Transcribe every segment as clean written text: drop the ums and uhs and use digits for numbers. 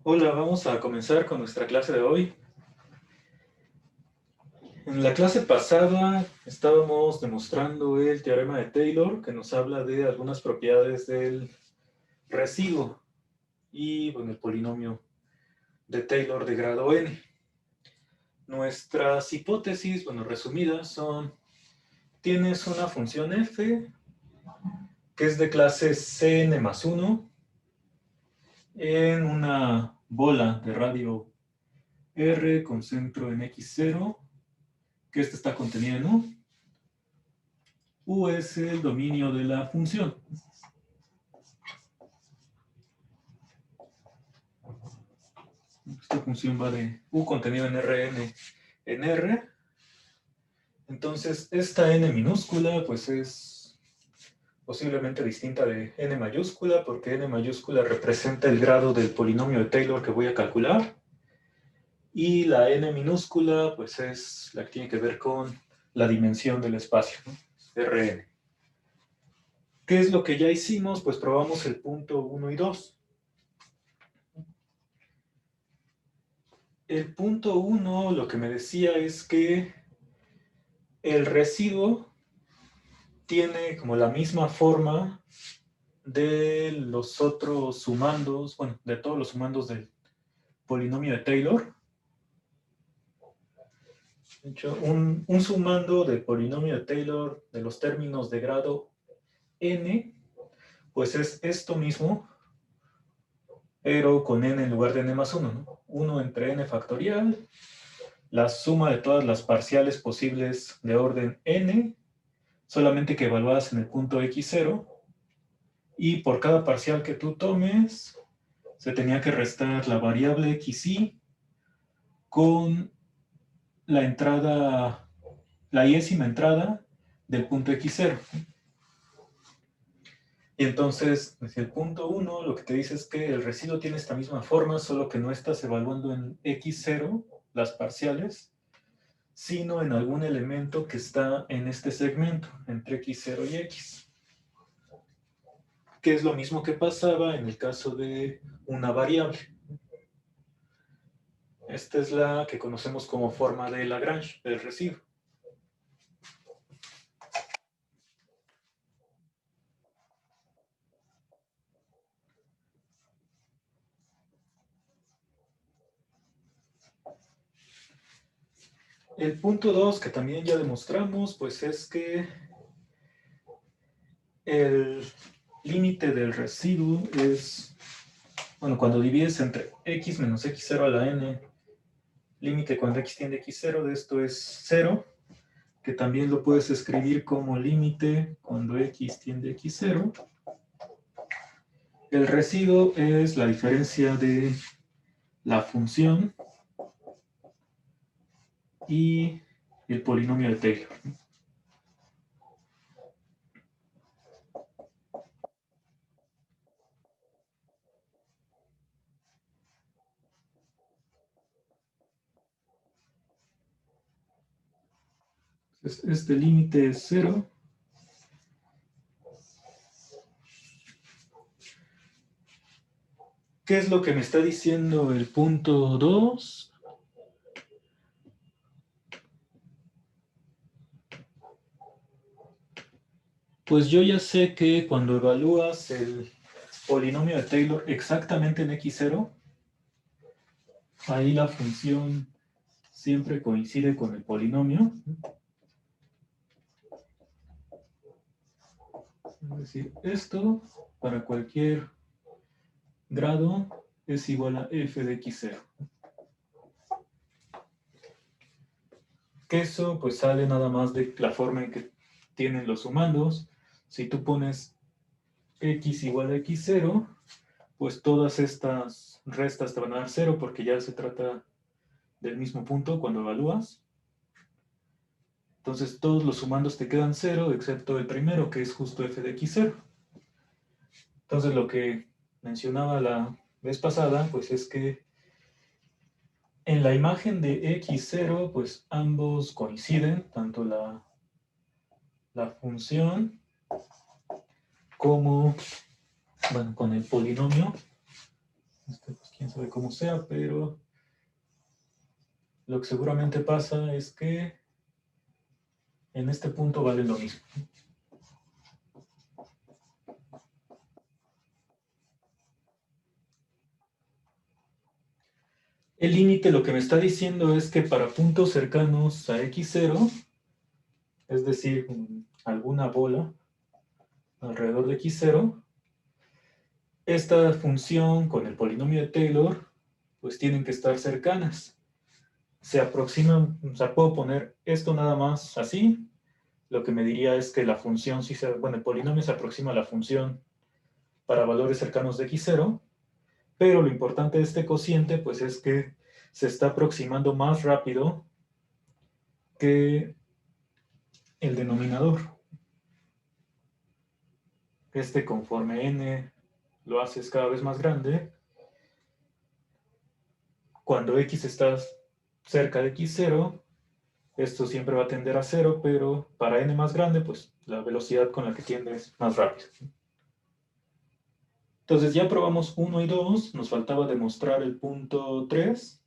Hola, vamos a comenzar con nuestra clase de hoy. En la clase pasada estábamos demostrando el teorema de Taylor, que nos habla de algunas propiedades del residuo y bueno, el polinomio de Taylor de grado n. Nuestras hipótesis, bueno, resumidas, son: tienes una función f que es de clase Cn más 1 en una bola de radio R con centro en x0, que esta está contenida en U. U es el dominio de la función. Esta función va de U contenido en Rn en R. Entonces, esta n minúscula pues es posiblemente distinta de n mayúscula, porque n mayúscula representa el grado del polinomio de Taylor que voy a calcular. Y la n minúscula pues es la que tiene que ver con la dimensión del espacio, ¿no? Rn. ¿Qué es lo que ya hicimos? Pues probamos el punto 1 y 2. El punto 1 lo que me decía es que el residuo tiene como la misma forma de los otros sumandos, bueno, de todos los sumandos del polinomio de Taylor. De hecho, un sumando del polinomio de Taylor de los términos de grado n, pues es esto mismo, pero con n en lugar de n más 1, ¿no? 1 entre n factorial, la suma de todas las parciales posibles de orden n, solamente que evaluadas en el punto x0, y por cada parcial que tú tomes, se tenía que restar la variable xi con la entrada, la iésima entrada del punto x0. Y entonces, desde el punto 1, lo que te dice es que el residuo tiene esta misma forma, solo que no estás evaluando en x0 las parciales, sino en algún elemento que está en este segmento, entre x0 y x. Que es lo mismo que pasaba en el caso de una variable. Esta es la que conocemos como forma de Lagrange, del residuo. El punto 2, que también ya demostramos, pues es que el límite del residuo es, bueno, cuando divides entre x menos x0 a la n, límite cuando x tiende a x0, de esto es 0, que también lo puedes escribir como límite cuando x tiende a x0. El residuo es la diferencia de la función y el polinomio de Taylor. Este límite es 0. ¿Qué es lo que me está diciendo el punto 2? Pues yo ya sé que cuando evalúas el polinomio de Taylor exactamente en x0, ahí la función siempre coincide con el polinomio. Es decir, esto para cualquier grado es igual a f de x0. Que eso pues sale nada más de la forma en que tienen los sumandos. Si tú pones x igual a x0, pues todas estas restas te van a dar 0 porque ya se trata del mismo punto cuando evalúas. Entonces todos los sumandos te quedan 0, excepto el primero, que es justo f de x0. Entonces lo que mencionaba la vez pasada, pues es que en la imagen de x0, pues ambos coinciden, tanto la función como, bueno, con el polinomio. Pues, quién sabe cómo sea, pero lo que seguramente pasa es que en este punto vale lo mismo. El límite lo que me está diciendo es que para puntos cercanos a x0, es decir, alguna bola alrededor de x0, esta función con el polinomio de Taylor, pues tienen que estar cercanas. Se aproximan, o sea, puedo poner esto nada más así. Lo que me diría es que la función, bueno, el polinomio se aproxima a la función para valores cercanos de x0, pero lo importante de este cociente, pues es que se está aproximando más rápido que el denominador. Conforme n lo haces cada vez más grande, cuando x está cerca de x0, esto siempre va a tender a 0, pero para n más grande, pues la velocidad con la que tiende es más rápida. Entonces ya probamos 1 y 2, nos faltaba demostrar el punto 3.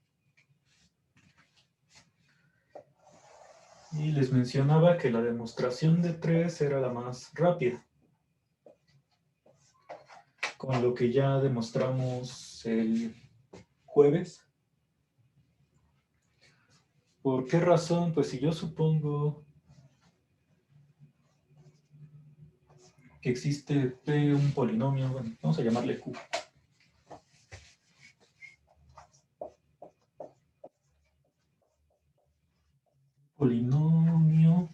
Y les mencionaba que la demostración de 3 era la más rápida, con lo que ya demostramos el jueves. ¿Por qué razón? Pues si yo supongo que existe P, un polinomio, bueno, vamos a llamarle Q. Polinomio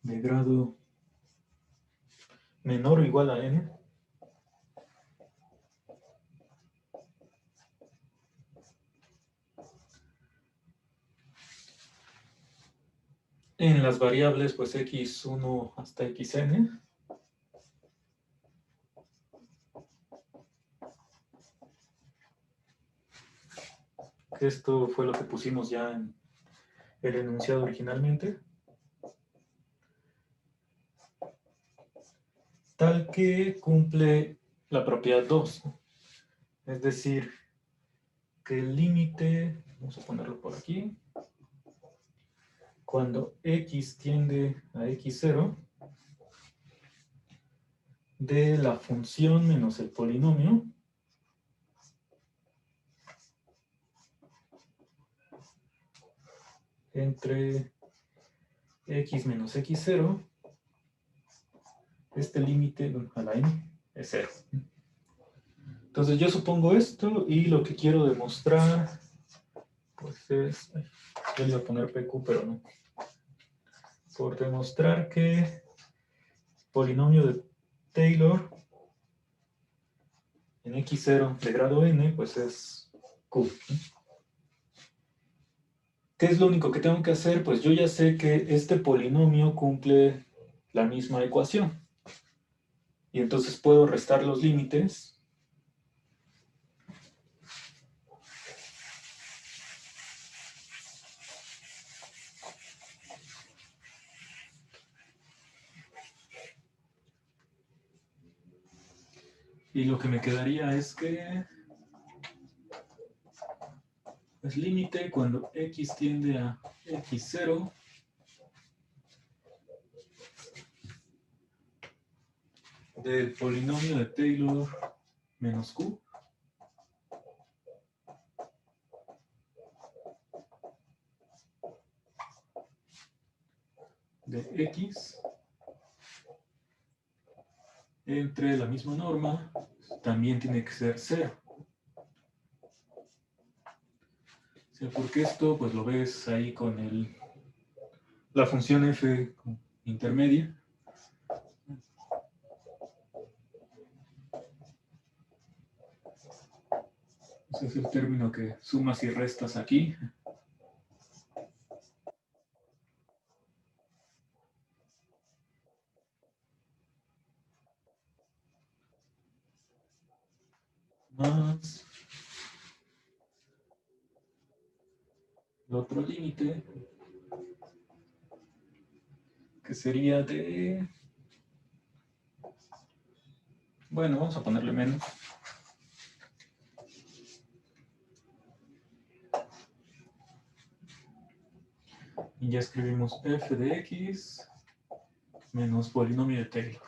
de grado menor o igual a n. En las variables, pues x1 hasta xn. Esto fue lo que pusimos ya en el enunciado originalmente. Tal que cumple la propiedad 2. Es decir, que el límite, vamos a ponerlo por aquí, cuando x tiende a x0, de la función menos el polinomio, entre x menos x0, este límite a la n es 0. Entonces yo supongo esto y lo que quiero demostrar, pues es, yo le iba a poner PQ, pero no. Por demostrar que polinomio de Taylor en x0 de grado n, pues es Q. ¿Qué es lo único que tengo que hacer? Pues yo ya sé que este polinomio cumple la misma ecuación. Y entonces puedo restar los límites. Y lo que me quedaría es que es límite cuando x tiende a x0 del polinomio de Taylor menos Q de x entre la misma norma también tiene que ser 0. O sea, porque esto pues lo ves ahí con la función f intermedia. Ese es el término que sumas y restas aquí. Más el otro límite, que sería de... Bueno, vamos a ponerle menos. Y ya escribimos f de x menos polinomio de Taylor.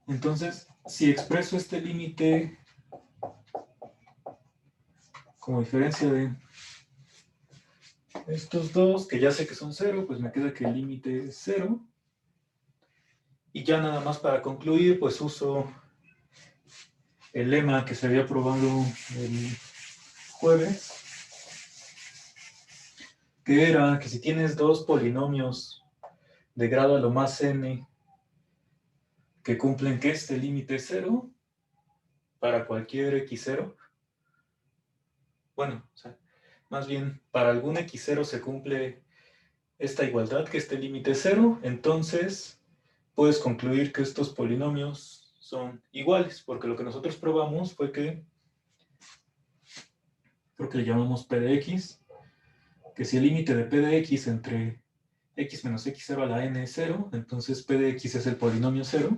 Entonces, si expreso este límite como diferencia de estos dos, que ya sé que son 0, pues me queda que el límite es 0. Y ya nada más para concluir, pues uso el lema que se había probado el jueves, que era que si tienes dos polinomios de grado a lo más n que cumplen que este límite es 0, para cualquier x0, bueno, o sea, más bien para algún x0 se cumple esta igualdad, que este límite es 0, entonces puedes concluir que estos polinomios son iguales, porque lo que nosotros probamos fue que, creo que le llamamos p de x, que si el límite de p de x entre x menos x0 a la n es 0, entonces p de x es el polinomio 0.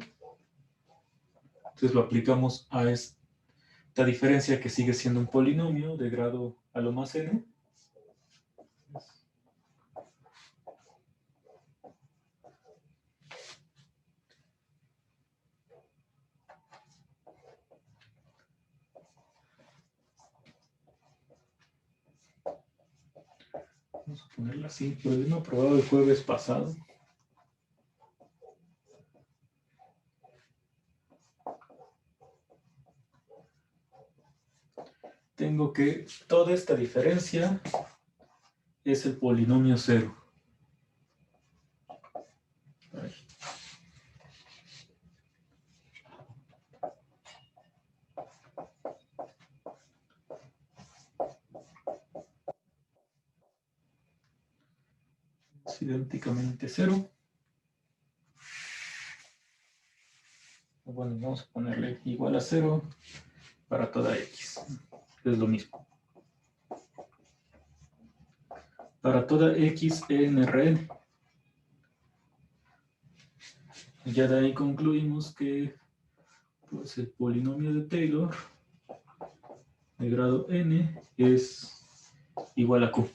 Entonces lo aplicamos a esta diferencia que sigue siendo un polinomio de grado a lo más n. Vamos a ponerla así, pero yo no he probado el jueves pasado. Tengo que toda esta diferencia es el polinomio 0. Ay. Es idénticamente 0. Bueno, vamos a ponerle igual a 0 para toda x. Es lo mismo. Para toda x en Rn. Y ya de ahí concluimos que pues, el polinomio de Taylor de grado n es igual a q.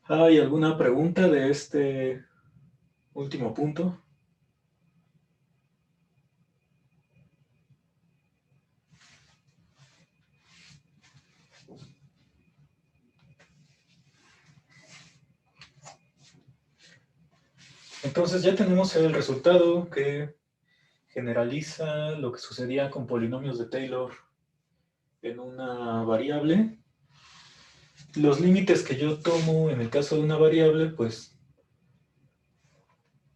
¿Hay alguna pregunta de este último punto? Entonces ya tenemos el resultado que generaliza lo que sucedía con polinomios de Taylor en una variable. Los límites que yo tomo en el caso de una variable, pues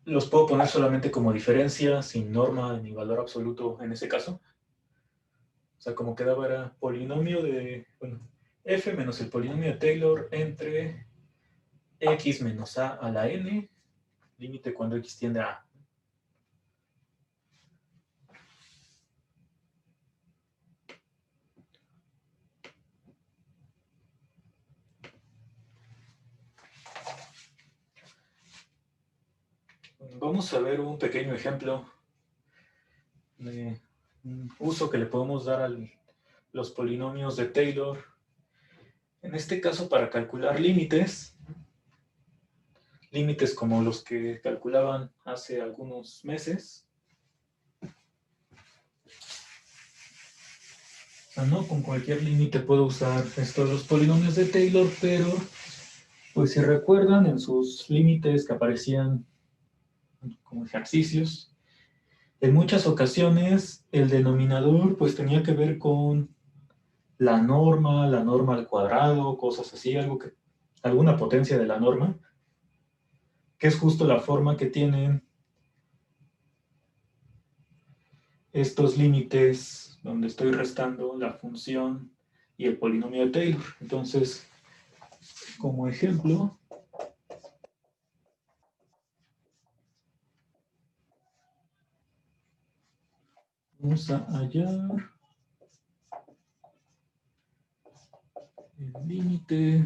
los puedo poner solamente como diferencia, sin norma ni valor absoluto en ese caso. O sea, como quedaba era polinomio de, bueno, f menos el polinomio de Taylor entre x menos a la n, límite cuando x tiende a a. Vamos a ver un pequeño ejemplo de un uso que le podemos dar a los polinomios de Taylor. En este caso, para calcular límites como los que calculaban hace algunos meses. O sea, no con cualquier límite puedo usar estos los polinomios de Taylor, pero pues si recuerdan en sus límites que aparecían como ejercicios, en muchas ocasiones el denominador pues tenía que ver con la norma al cuadrado, cosas así, alguna potencia de la norma, que es justo la forma que tienen estos límites donde estoy restando la función y el polinomio de Taylor. Entonces, como ejemplo, vamos a hallar el límite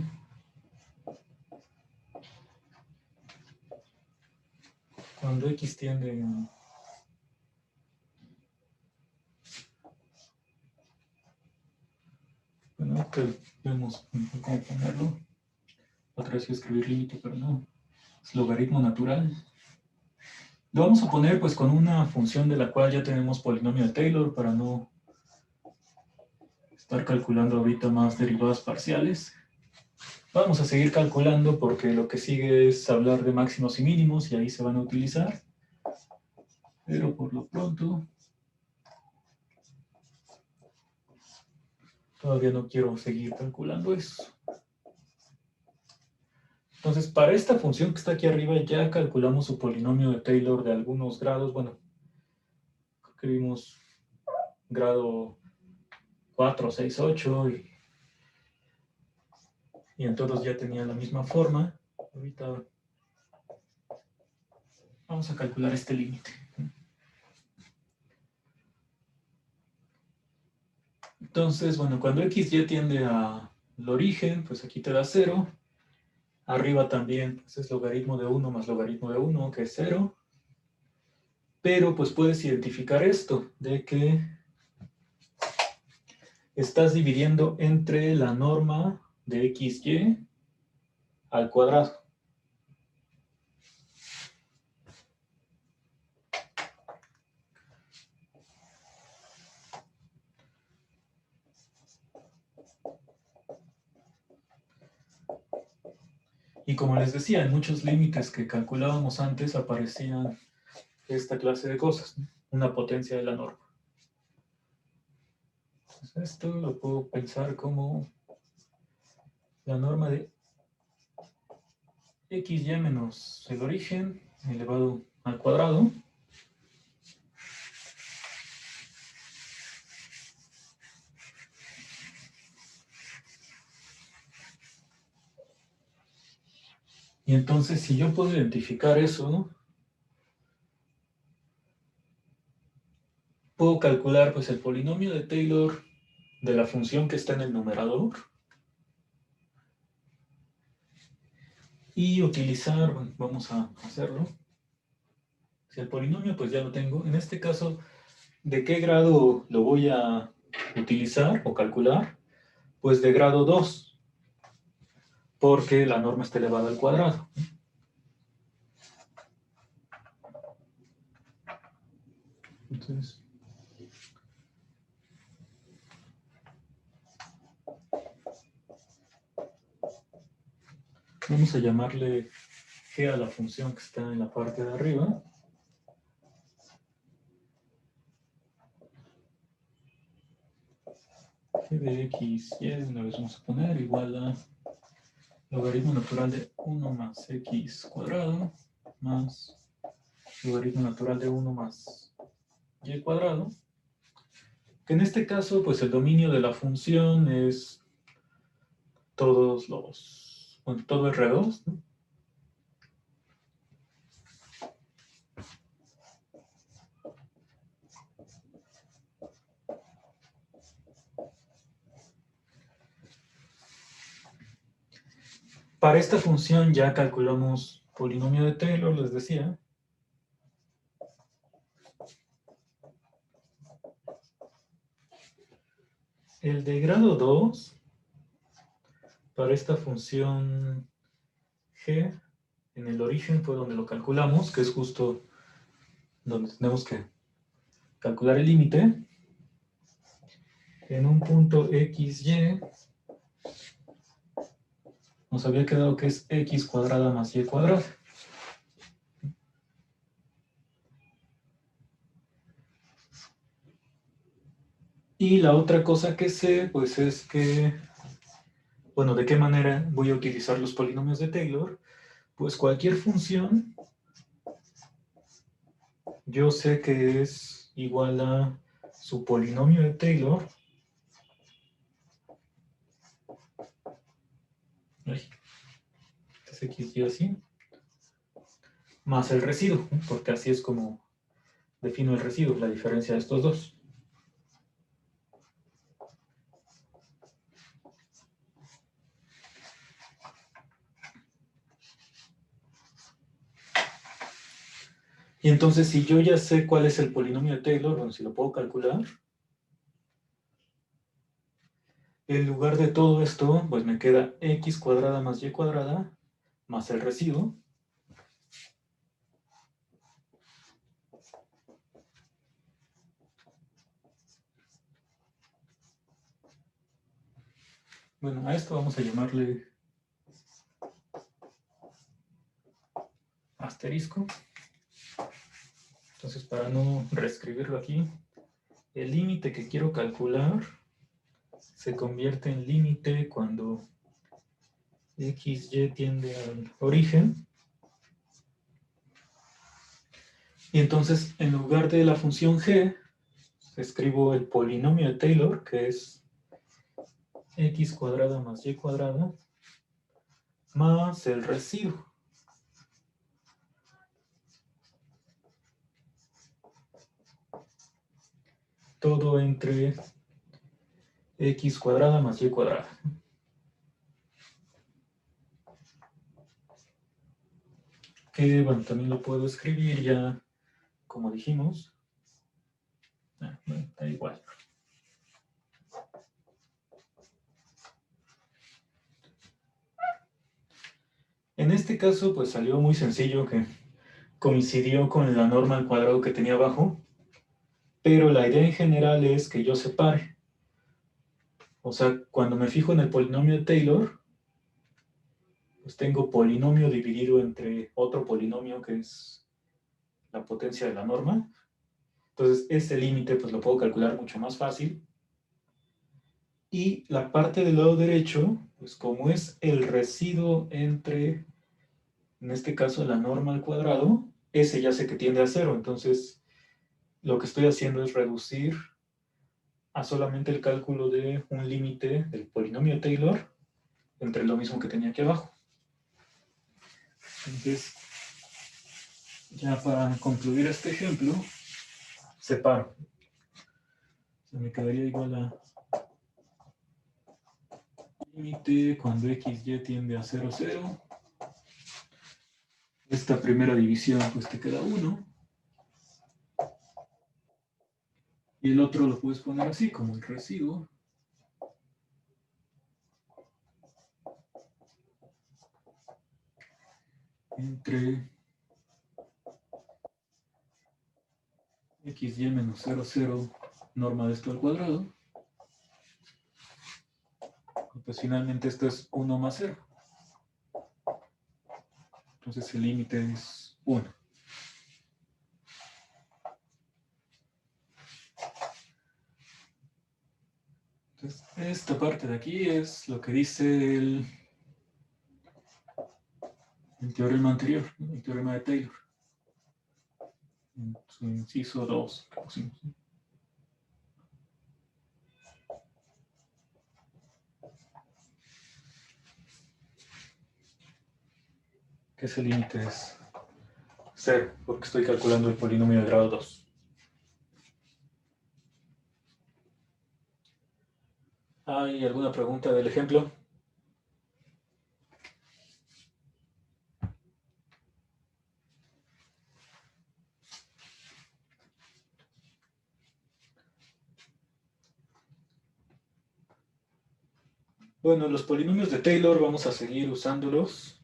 Cuando x tiende a... Bueno, que vemos cómo ponerlo. Otra vez que escribir límite, pero no. Es logaritmo natural. Lo vamos a poner pues con una función de la cual ya tenemos polinomio de Taylor para no estar calculando ahorita más derivadas parciales. Vamos a seguir calculando porque lo que sigue es hablar de máximos y mínimos y ahí se van a utilizar. Pero por lo pronto todavía no quiero seguir calculando eso. Entonces, para esta función que está aquí arriba ya calculamos su polinomio de Taylor de algunos grados. Bueno, creo que vimos grado 4, 6, 8 y en todos ya tenía la misma forma. Ahorita vamos a calcular este límite. Entonces, bueno, cuando x y tiende al origen, pues aquí te da 0. Arriba también pues es logaritmo de 1 más logaritmo de 1, que es 0. Pero pues puedes identificar esto, de que estás dividiendo entre la norma de xy al cuadrado. Y como les decía, en muchos límites que calculábamos antes aparecían esta clase de cosas, ¿no? Una potencia de la norma. Entonces esto lo puedo pensar como la norma de xy menos el origen elevado al cuadrado. Y entonces, si yo puedo identificar eso, ¿no? Puedo calcular pues el polinomio de Taylor de la función que está en el numerador y utilizar, bueno, vamos a hacerlo. Si el polinomio pues ya lo tengo, en este caso, ¿de qué grado lo voy a utilizar o calcular? Pues de grado 2, porque la norma está elevada al cuadrado. Entonces, vamos a llamarle g a la función que está en la parte de arriba. G de x, y una vez vamos a poner igual a logaritmo natural de 1 más x cuadrado más logaritmo natural de 1 más y cuadrado. Que en este caso, pues el dominio de la función es todos los, bueno, todo R2, ¿no? Para esta función ya calculamos polinomio de Taylor, les decía. El de grado 2, para esta función g, en el origen fue donde lo calculamos, que es justo donde tenemos que calcular el límite. En un punto xy nos había quedado que es x cuadrada más y cuadrada. Y la otra cosa que sé, pues es que, bueno, ¿de qué manera voy a utilizar los polinomios de Taylor? Pues cualquier función, yo sé que es igual a su polinomio de Taylor. Es x y así. Más el residuo, porque así es como defino el residuo, la diferencia de estos dos. Y entonces, si yo ya sé cuál es el polinomio de Taylor, bueno, si lo puedo calcular, en lugar de todo esto, pues me queda x cuadrada más y cuadrada más el residuo. Bueno, a esto vamos a llamarle asterisco. Entonces, para no reescribirlo aquí, el límite que quiero calcular se convierte en límite cuando xy tiende al origen. Y entonces, en lugar de la función g, escribo el polinomio de Taylor, que es x cuadrada más y cuadrada, más el residuo. Todo entre x cuadrada más y cuadrada. Que, bueno, también lo puedo escribir ya, como dijimos. Bueno, da igual. En este caso, pues salió muy sencillo, que coincidió con la norma al cuadrado que tenía abajo, pero la idea en general es que yo separe. O sea, cuando me fijo en el polinomio de Taylor, pues tengo polinomio dividido entre otro polinomio que es la potencia de la norma. Entonces, ese límite pues lo puedo calcular mucho más fácil. Y la parte del lado derecho, pues como es el residuo entre, en este caso, la norma al cuadrado, ese ya sé que tiende a cero. Entonces, lo que estoy haciendo es reducir a solamente el cálculo de un límite del polinomio Taylor entre lo mismo que tenía aquí abajo. Entonces, ya para concluir este ejemplo, separo. Se me quedaría igual a límite cuando xy tiende a 0, 0. Esta primera división pues te queda 1. Y el otro lo puedes poner así, como el residuo. Entre xy menos 0, 0, norma de esto al cuadrado. Y pues finalmente esto es 1 más 0. Entonces el límite es 1. Entonces esta parte de aquí es lo que dice el teorema anterior, el teorema de Taylor. En su inciso 2 que pusimos. Que ese límite es 0, porque estoy calculando el polinomio de grado 2. ¿Hay alguna pregunta del ejemplo? Bueno, los polinomios de Taylor vamos a seguir usándolos.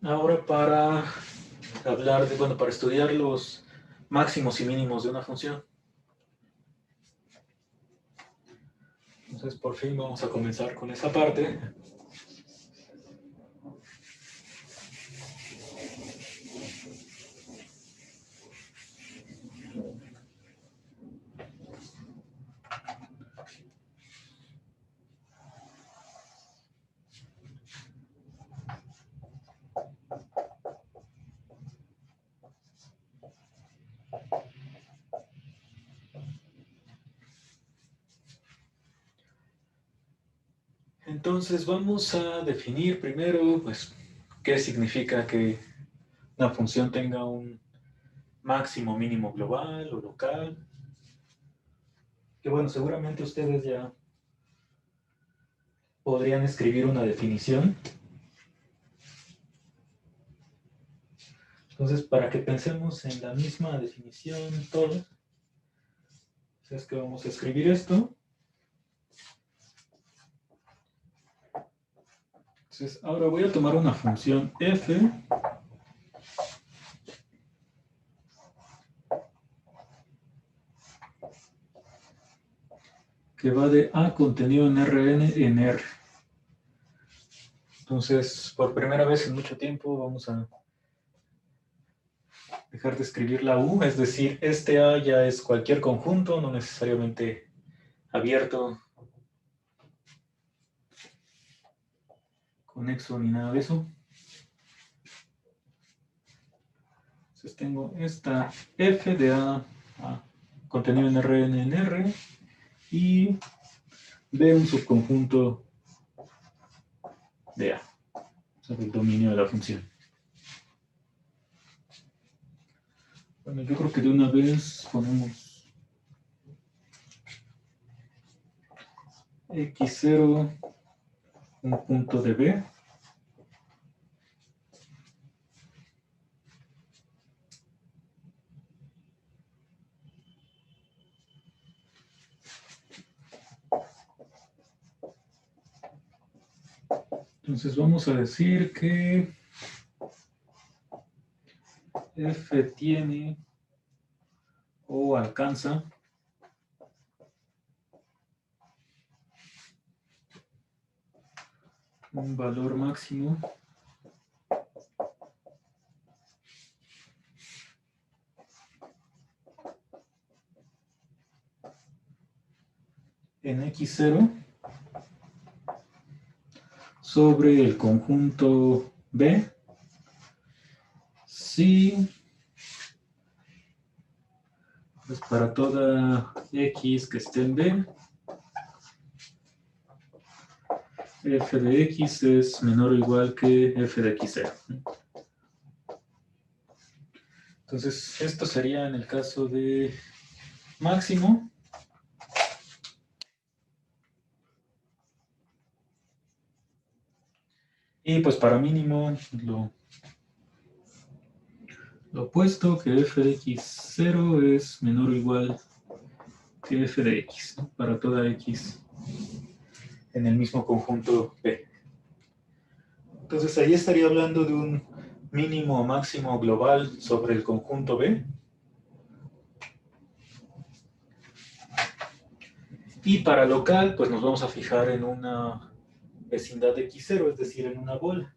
Ahora para hablar de, bueno, para estudiar los máximos y mínimos de una función. Entonces, por fin vamos a comenzar con esa parte. Entonces, vamos a definir primero, pues, qué significa que una función tenga un máximo mínimo global o local. Que bueno, seguramente ustedes ya podrían escribir una definición. Entonces, para que pensemos en la misma definición todos, es que vamos a escribir esto. Entonces, ahora voy a tomar una función f que va de A contenido en Rn en R. Entonces, por primera vez en mucho tiempo vamos a dejar de escribir la U, es decir, este A ya es cualquier conjunto, no necesariamente abierto, conexo ni nada de eso. Entonces tengo esta F de A contenido en Rn en R y B un subconjunto de A, sobre el dominio de la función. Bueno, yo creo que de una vez ponemos x0 un punto de B. Entonces vamos a decir que F tiene o alcanza un valor máximo en x0 sobre el conjunto B si pues para toda x que esté en B, f de x es menor o igual que f de x0. Entonces, esto sería en el caso de máximo. Y pues para mínimo, lo opuesto, que f de x0 es menor o igual que f de x, ¿no? Para toda x en el mismo conjunto B. Entonces ahí estaría hablando de un mínimo o máximo global sobre el conjunto B. Y para local, pues nos vamos a fijar en una vecindad de x0, es decir, en una bola.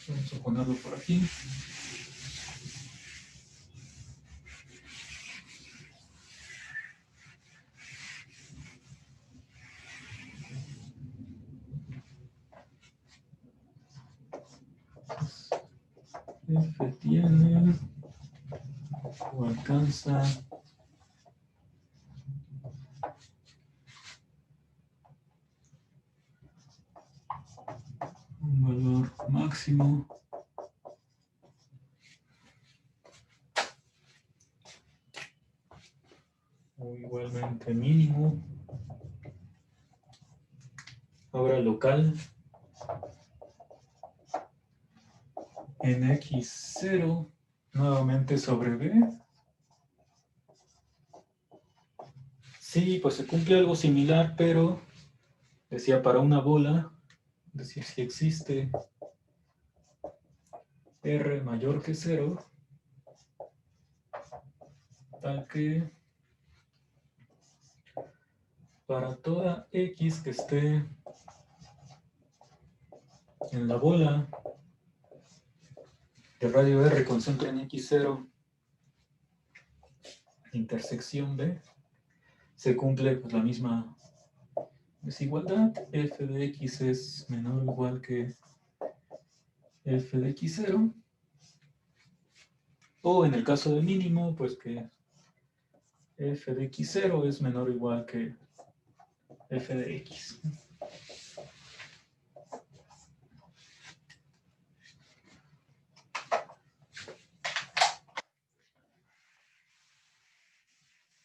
Vamos a ponerlo por aquí. F tiene o alcanza un valor máximo o igualmente mínimo. Ahora local en x0 nuevamente sobre B. Sí, pues se cumple algo similar, pero decía para una bola, es decir, si existe R mayor que 0, tal que para toda X que esté en la bola de radio R concentra en x0 intersección B, se cumple pues, la misma desigualdad. F de X es menor o igual que F de x0. O en el caso de mínimo, pues que F de x0 es menor o igual que F de X.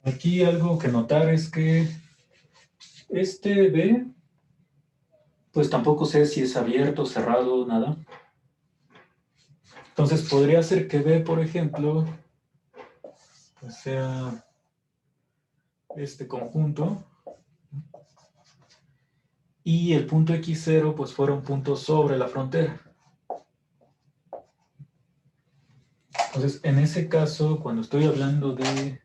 Aquí algo que notar es que este B, pues tampoco sé si es abierto, cerrado, nada. Entonces podría ser que B, por ejemplo, pues sea este conjunto y el punto X0 pues fuera un punto sobre la frontera. Entonces, en ese caso, cuando estoy hablando de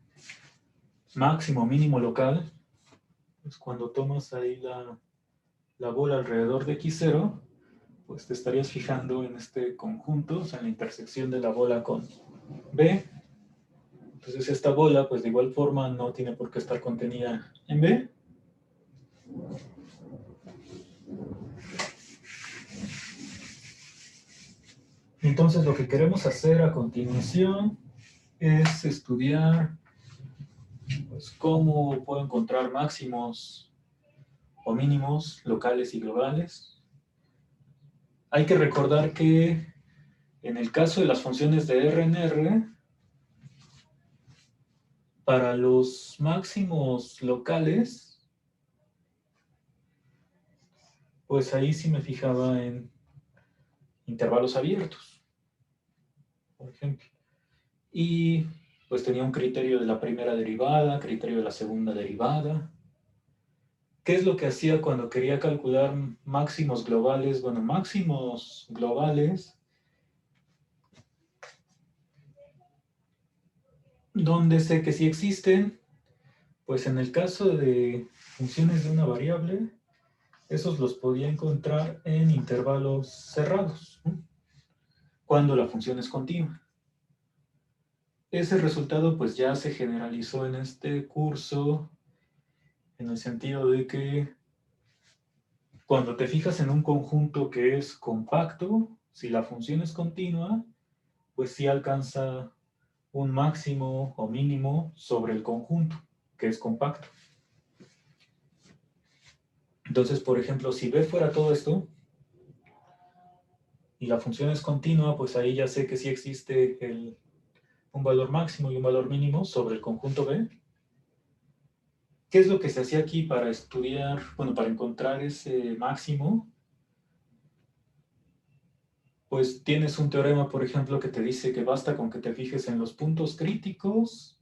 máximo mínimo local, pues cuando tomas ahí la bola alrededor de X0, pues te estarías fijando en este conjunto, o sea, en la intersección de la bola con B. Entonces esta bola, pues de igual forma, no tiene por qué estar contenida en B. Entonces lo que queremos hacer a continuación es estudiar pues, cómo puedo encontrar máximos o mínimos locales y globales. Hay que recordar que en el caso de las funciones de R en R, para los máximos locales, pues ahí sí me fijaba en intervalos abiertos, por ejemplo. Y pues tenía un criterio de la primera derivada, criterio de la segunda derivada. ¿Qué es lo que hacía cuando quería calcular máximos globales? Bueno, máximos globales, donde sé que sí existen, pues en el caso de funciones de una variable, esos los podía encontrar en intervalos cerrados, ¿no? Cuando la función es continua. Ese resultado pues ya se generalizó en este curso, en el sentido de que cuando te fijas en un conjunto que es compacto, si la función es continua, pues sí alcanza un máximo o mínimo sobre el conjunto, que es compacto. Entonces, por ejemplo, si B fuera todo esto, y la función es continua, pues ahí ya sé que sí existe un valor máximo y un valor mínimo sobre el conjunto B. ¿Qué es lo que se hacía aquí para estudiar, bueno, para encontrar ese máximo? Pues tienes un teorema, por ejemplo, que te dice que basta con que te fijes en los puntos críticos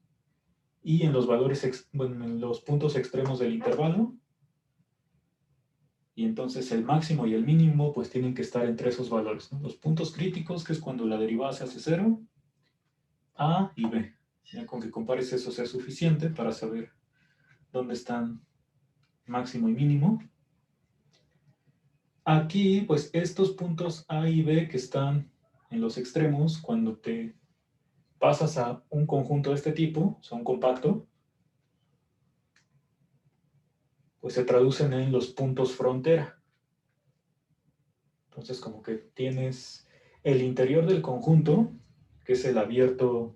y en los valores, bueno, en los puntos extremos del intervalo. Y entonces el máximo y el mínimo pues tienen que estar entre esos valores, ¿no? Los puntos críticos, que es cuando la derivada se hace 0, A y B. Ya con que compares eso sea suficiente para saber dónde están máximo y mínimo. Aquí, pues estos puntos A y B que están en los extremos, cuando te pasas a un conjunto de este tipo, o sea, un compacto, pues se traducen en los puntos frontera. Entonces, como que tienes el interior del conjunto, que es el abierto,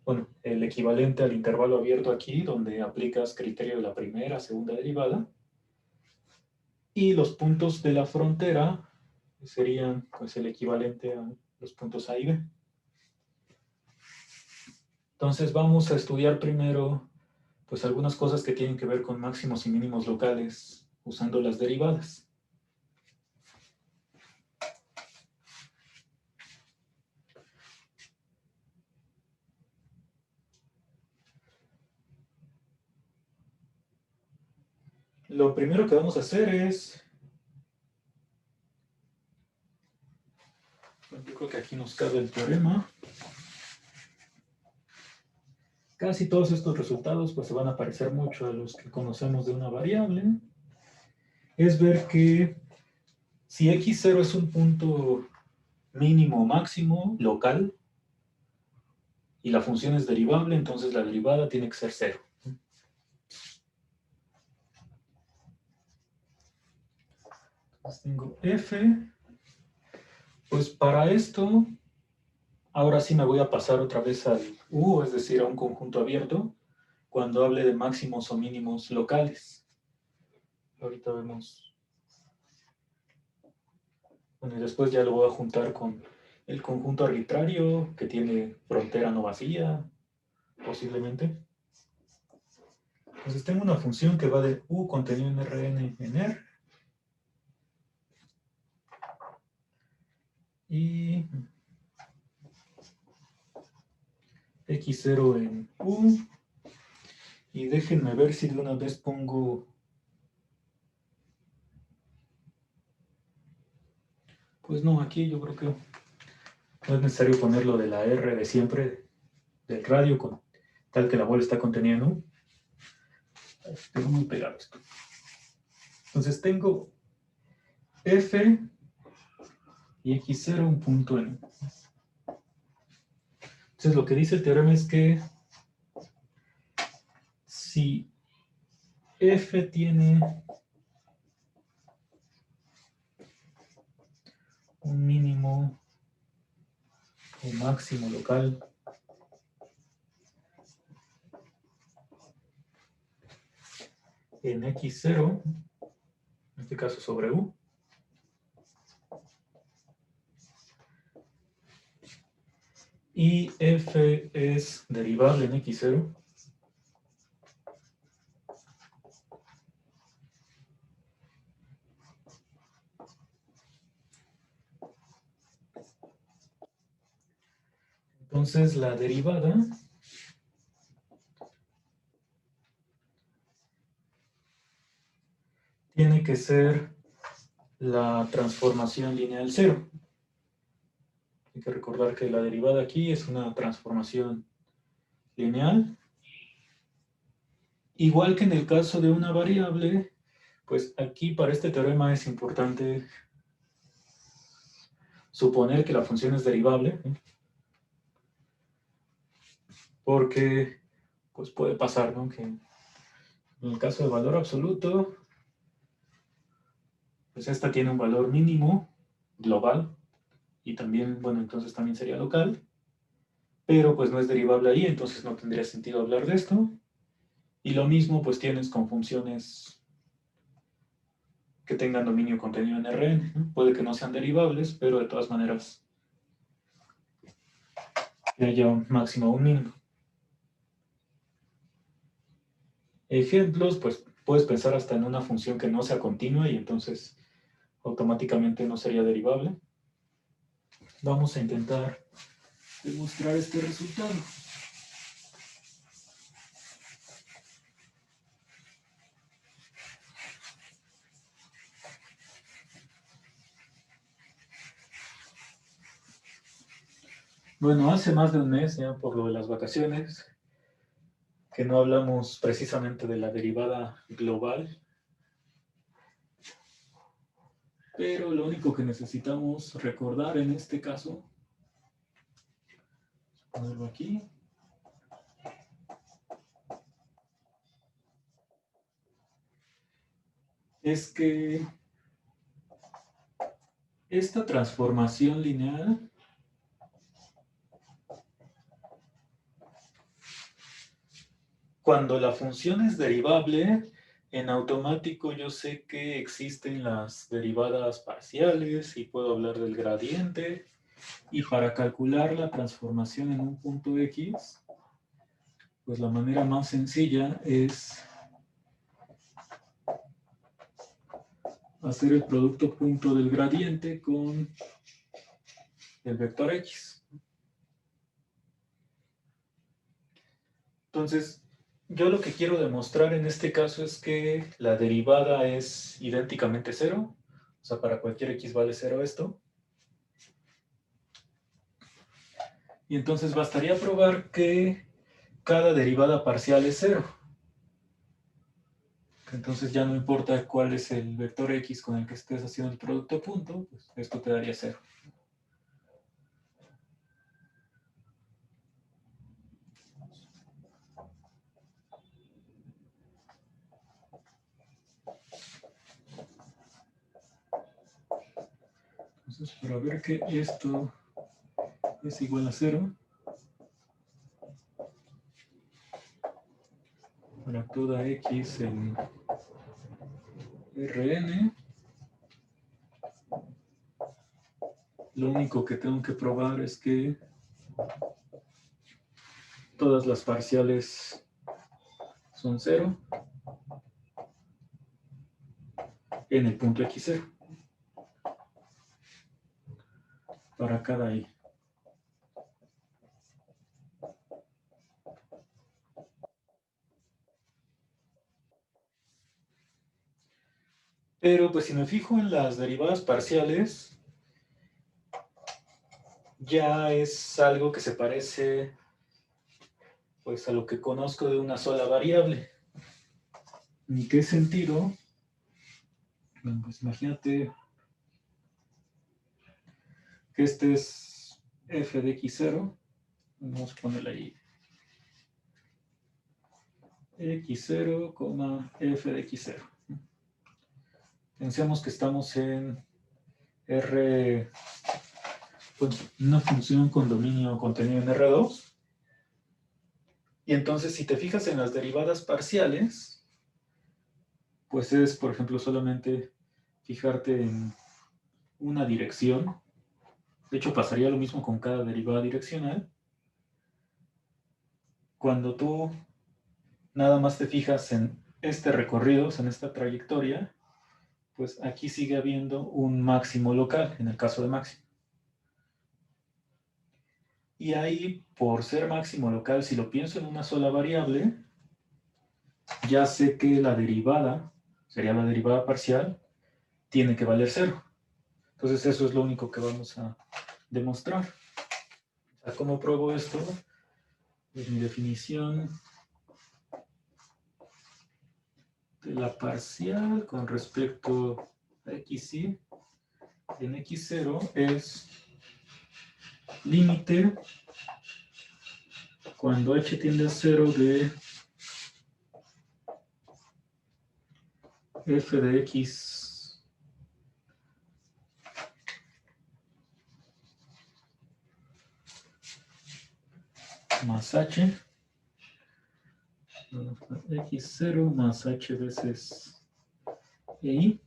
bueno, el equivalente al intervalo abierto aquí, donde aplicas criterio de la primera, segunda derivada, y los puntos de la frontera serían pues el equivalente a los puntos A y B. Entonces vamos a estudiar primero pues algunas cosas que tienen que ver con máximos y mínimos locales usando las derivadas. Lo primero que vamos a hacer es, yo creo que aquí nos cabe el teorema. Casi todos estos resultados pues se van a parecer mucho a los que conocemos de una variable. Es ver que si x0 es un punto mínimo o máximo local y la función es derivable, entonces la derivada tiene que ser 0. Entonces tengo f. Pues para esto, ahora sí me voy a pasar otra vez al U, es decir, a un conjunto abierto, cuando hable de máximos o mínimos locales. Ahorita vemos. Bueno, y después ya lo voy a juntar con el conjunto arbitrario que tiene frontera no vacía, posiblemente. Entonces tengo una función que va de u contenido en Rn en R. Y x0 en u. Y déjenme ver si de una vez pongo... Pues no, aquí yo creo que no es necesario poner lo de la R de siempre, del radio, con tal que la bola está contenida en U. Tengo muy pegado esto. Entonces tengo F y X0 un punto N. Entonces lo que dice el teorema es que si F tiene un mínimo o máximo local en X0, en este caso sobre U, y F es derivable en X0, entonces la derivada tiene que ser la transformación lineal cero. Hay que recordar que la derivada aquí es una transformación lineal. Igual que en el caso de una variable, pues aquí para este teorema es importante suponer que la función es derivable, porque pues puede pasar, ¿no? Que en el caso de valor absoluto, pues esta tiene un valor mínimo global y también, bueno, entonces también sería local, pero pues no es derivable ahí, entonces no tendría sentido hablar de esto. Y lo mismo pues tienes con funciones que tengan dominio contenido en Rn, ¿no? Puede que no sean derivables, pero de todas maneras que haya un máximo o un mínimo. Ejemplos, pues puedes pensar hasta en una función que no sea continua y entonces automáticamente no sería derivable. Vamos a intentar demostrar este resultado. Bueno, hace más de un mes, ya por lo de las vacaciones, que no hablamos precisamente de la derivada global, pero lo único que necesitamos recordar en este caso, ponerlo aquí, es que esta transformación lineal cuando la función es derivable, en automático yo sé que existen las derivadas parciales y puedo hablar del gradiente. Y para calcular la transformación en un punto X, pues la manera más sencilla es hacer el producto punto del gradiente con el vector X. Entonces, yo lo que quiero demostrar en este caso es que la derivada es idénticamente cero. O sea, para cualquier X vale cero esto. Y entonces bastaría probar que cada derivada parcial es cero. Entonces ya no importa cuál es el vector X con el que estés haciendo el producto punto, pues esto te daría cero. Entonces, para ver que esto es igual a cero, para toda X en Rn, lo único que tengo que probar es que todas las parciales son 0 en el punto x0 para cada i. Pero pues si me fijo en las derivadas parciales, ya es algo que se parece pues a lo que conozco de una sola variable. ¿En qué sentido? Bueno, pues imagínate que este es f de x0. Vamos a ponerle ahí x0, f de x0. Pensemos que estamos en R, pues, una función con dominio contenido en R2. Y entonces, si te fijas en las derivadas parciales, pues es, por ejemplo, solamente fijarte en una dirección. De hecho, pasaría lo mismo con cada derivada direccional. Cuando tú nada más te fijas en este recorrido, en esta trayectoria, pues aquí sigue habiendo un máximo local, en el caso de máximo. Y ahí, por ser máximo local, si lo pienso en una sola variable, ya sé que la derivada, sería la derivada parcial, tiene que valer 0. Entonces eso es lo único que vamos a demostrar. ¿Cómo pruebo esto? Pues mi definición de la parcial con respecto a xy en x0 es límite cuando h tiende a 0 de f de x más h, x0 más h veces i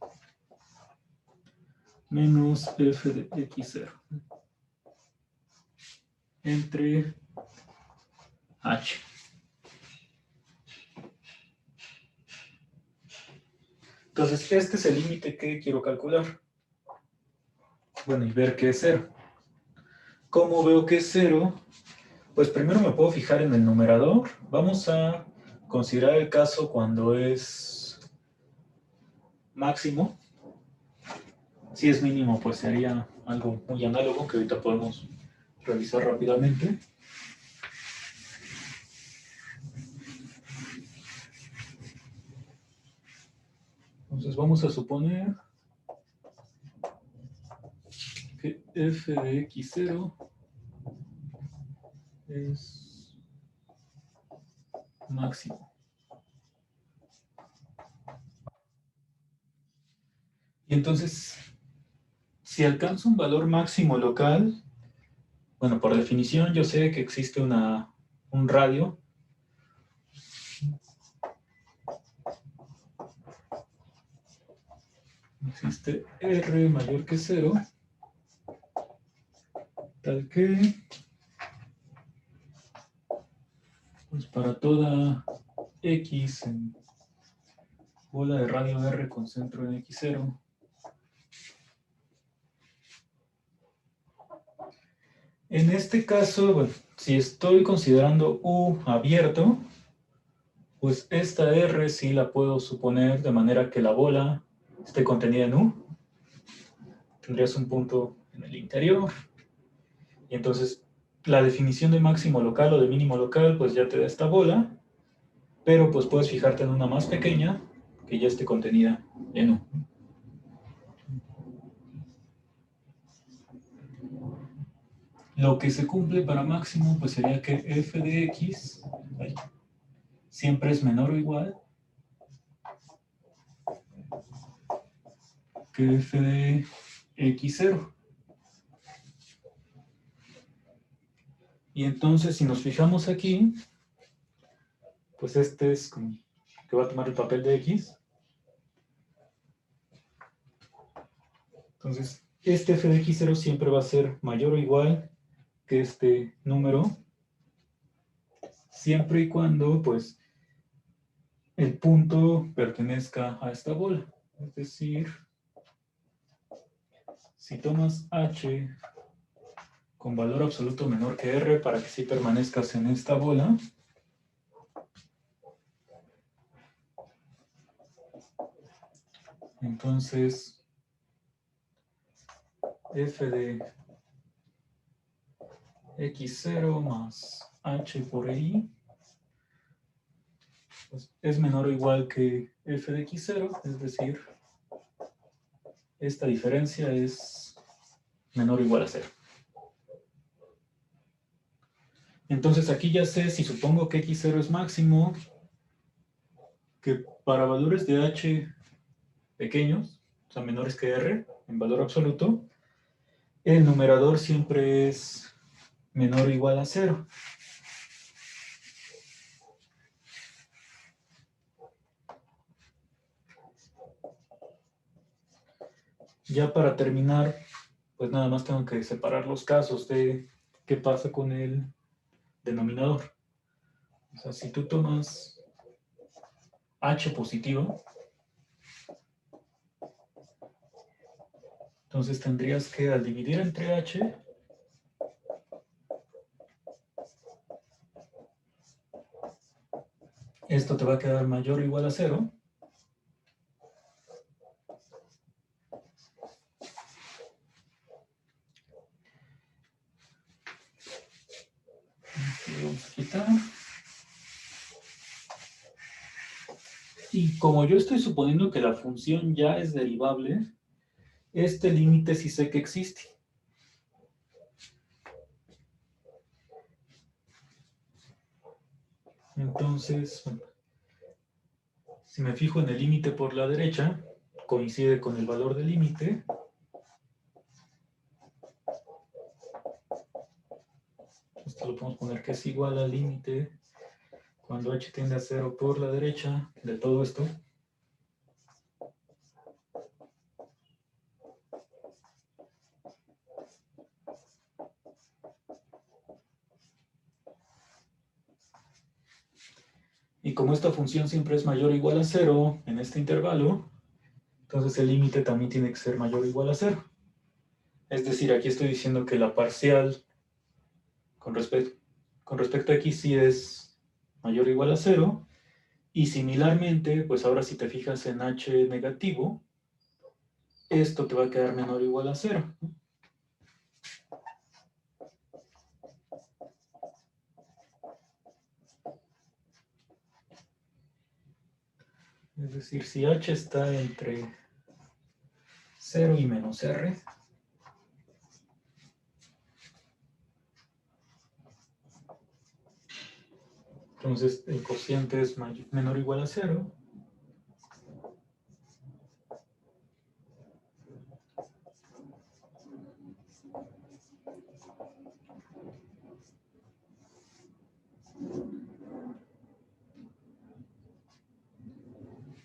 menos f de x0 entre h. Entonces, este es el límite que quiero calcular. Bueno, y ver que es 0. ¿Cómo veo que es 0? Pues primero me puedo fijar en el numerador. Vamos a considerar el caso cuando es máximo. Si es mínimo, pues sería algo muy análogo que ahorita podemos revisar rápidamente. Entonces vamos a suponer que f de x0 es máximo. Y entonces, si alcanzo un valor máximo local, bueno, por definición yo sé que existe un radio. Existe R mayor que 0, tal que, pues para toda X en bola de radio R con centro en X0, en este caso, bueno, si estoy considerando U abierto, pues esta R sí la puedo suponer de manera que la bola esté contenida en U. Tendrías un punto en el interior. Y entonces la definición de máximo local o de mínimo local, pues ya te da esta bola. Pero pues puedes fijarte en una más pequeña que ya esté contenida en U. Lo que se cumple para máximo pues sería que f de x siempre es menor o igual que f de x0. Y entonces si nos fijamos aquí, pues este es como que va a tomar el papel de x. Entonces este f de x0 siempre va a ser mayor o igual que este número, siempre y cuando pues el punto pertenezca a esta bola. Es decir, si tomas H con valor absoluto menor que R para que sí permanezcas en esta bola, entonces f de x0 más h por i pues, es menor o igual que f de x0, es decir, esta diferencia es menor o igual a 0. Entonces aquí ya sé, si supongo que x0 es máximo, que para valores de h pequeños, o sea, menores que r, en valor absoluto, el numerador siempre es menor o igual a 0. Ya para terminar, pues nada más tengo que separar los casos de qué pasa con el denominador. O sea, si tú tomas h positivo, entonces tendrías que, al dividir entre h, esto te va a quedar mayor o igual a 0. Lo vamos a quitar. Y como yo estoy suponiendo que la función ya es derivable, este límite sí sé que existe. Entonces, si me fijo en el límite por la derecha, coincide con el valor del límite. Esto lo podemos poner que es igual al límite cuando h tiende a 0 por la derecha de todo esto. Y como esta función siempre es mayor o igual a 0 en este intervalo, entonces el límite también tiene que ser mayor o igual a 0. Es decir, aquí estoy diciendo que la parcial con respecto a x sí es mayor o igual a 0. Y similarmente, pues ahora si te fijas en h negativo, esto te va a quedar menor o igual a 0. Es decir, si h está entre 0 y menos r, entonces el cociente es menor o igual a 0.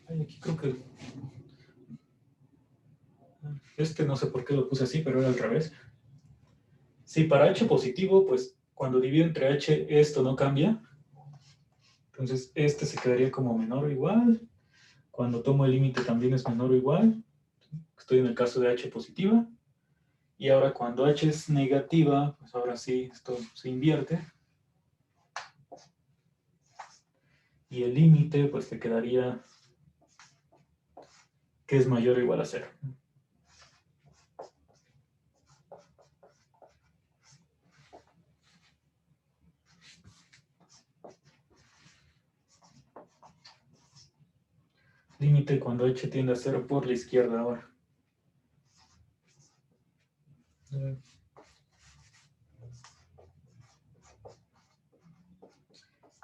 Ay, aquí creo que no sé por qué lo puse así, pero era al revés. Si para h positivo, pues cuando divido entre h esto no cambia. Entonces este se quedaría como menor o igual. Cuando tomo el límite también es menor o igual. Estoy en el caso de h positiva. Y ahora cuando h es negativa, pues ahora sí esto se invierte. Y el límite pues te quedaría que es mayor o igual a 0. Límite cuando h tiende a 0 por la izquierda ahora.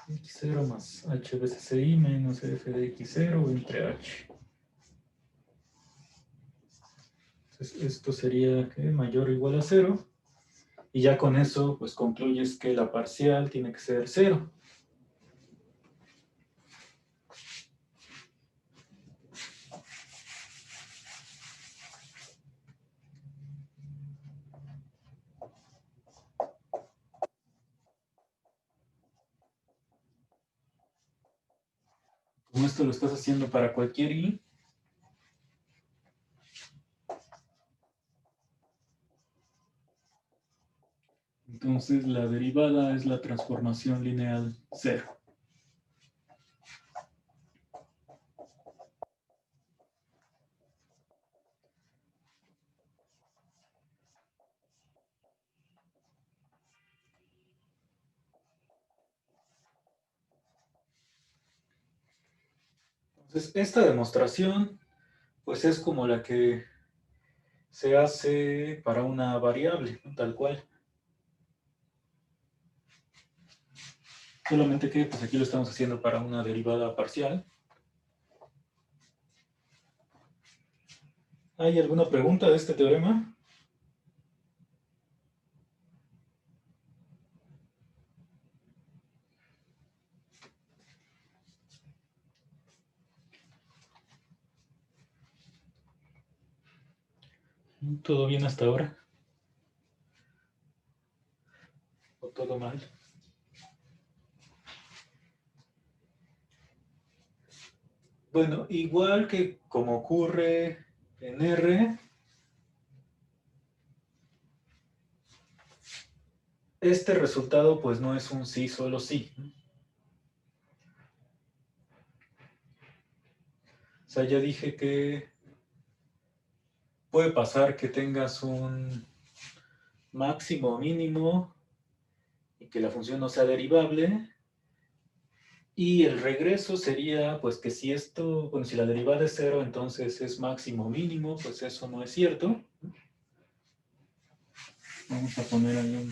x0 más h veces i menos f de x0 entre h. Entonces esto sería mayor o igual a 0. Y ya con eso, pues concluyes que la parcial tiene que ser 0. como esto lo estás haciendo para cualquier y, entonces la derivada es la transformación lineal 0. Entonces, esta demostración, pues es como la que se hace para una variable, ¿no? Tal cual. Solamente que pues aquí lo estamos haciendo para una derivada parcial. ¿Hay alguna pregunta de este teorema? ¿Todo bien hasta ahora? ¿O todo mal? Bueno, igual que como ocurre en R, este resultado pues no es un sí, solo sí. O sea, ya dije que puede pasar que tengas un máximo o mínimo y que la función no sea derivable. Y el regreso sería, pues que si esto, bueno, si la derivada es 0, entonces es máximo o mínimo, pues eso no es cierto. Vamos a poner ahí un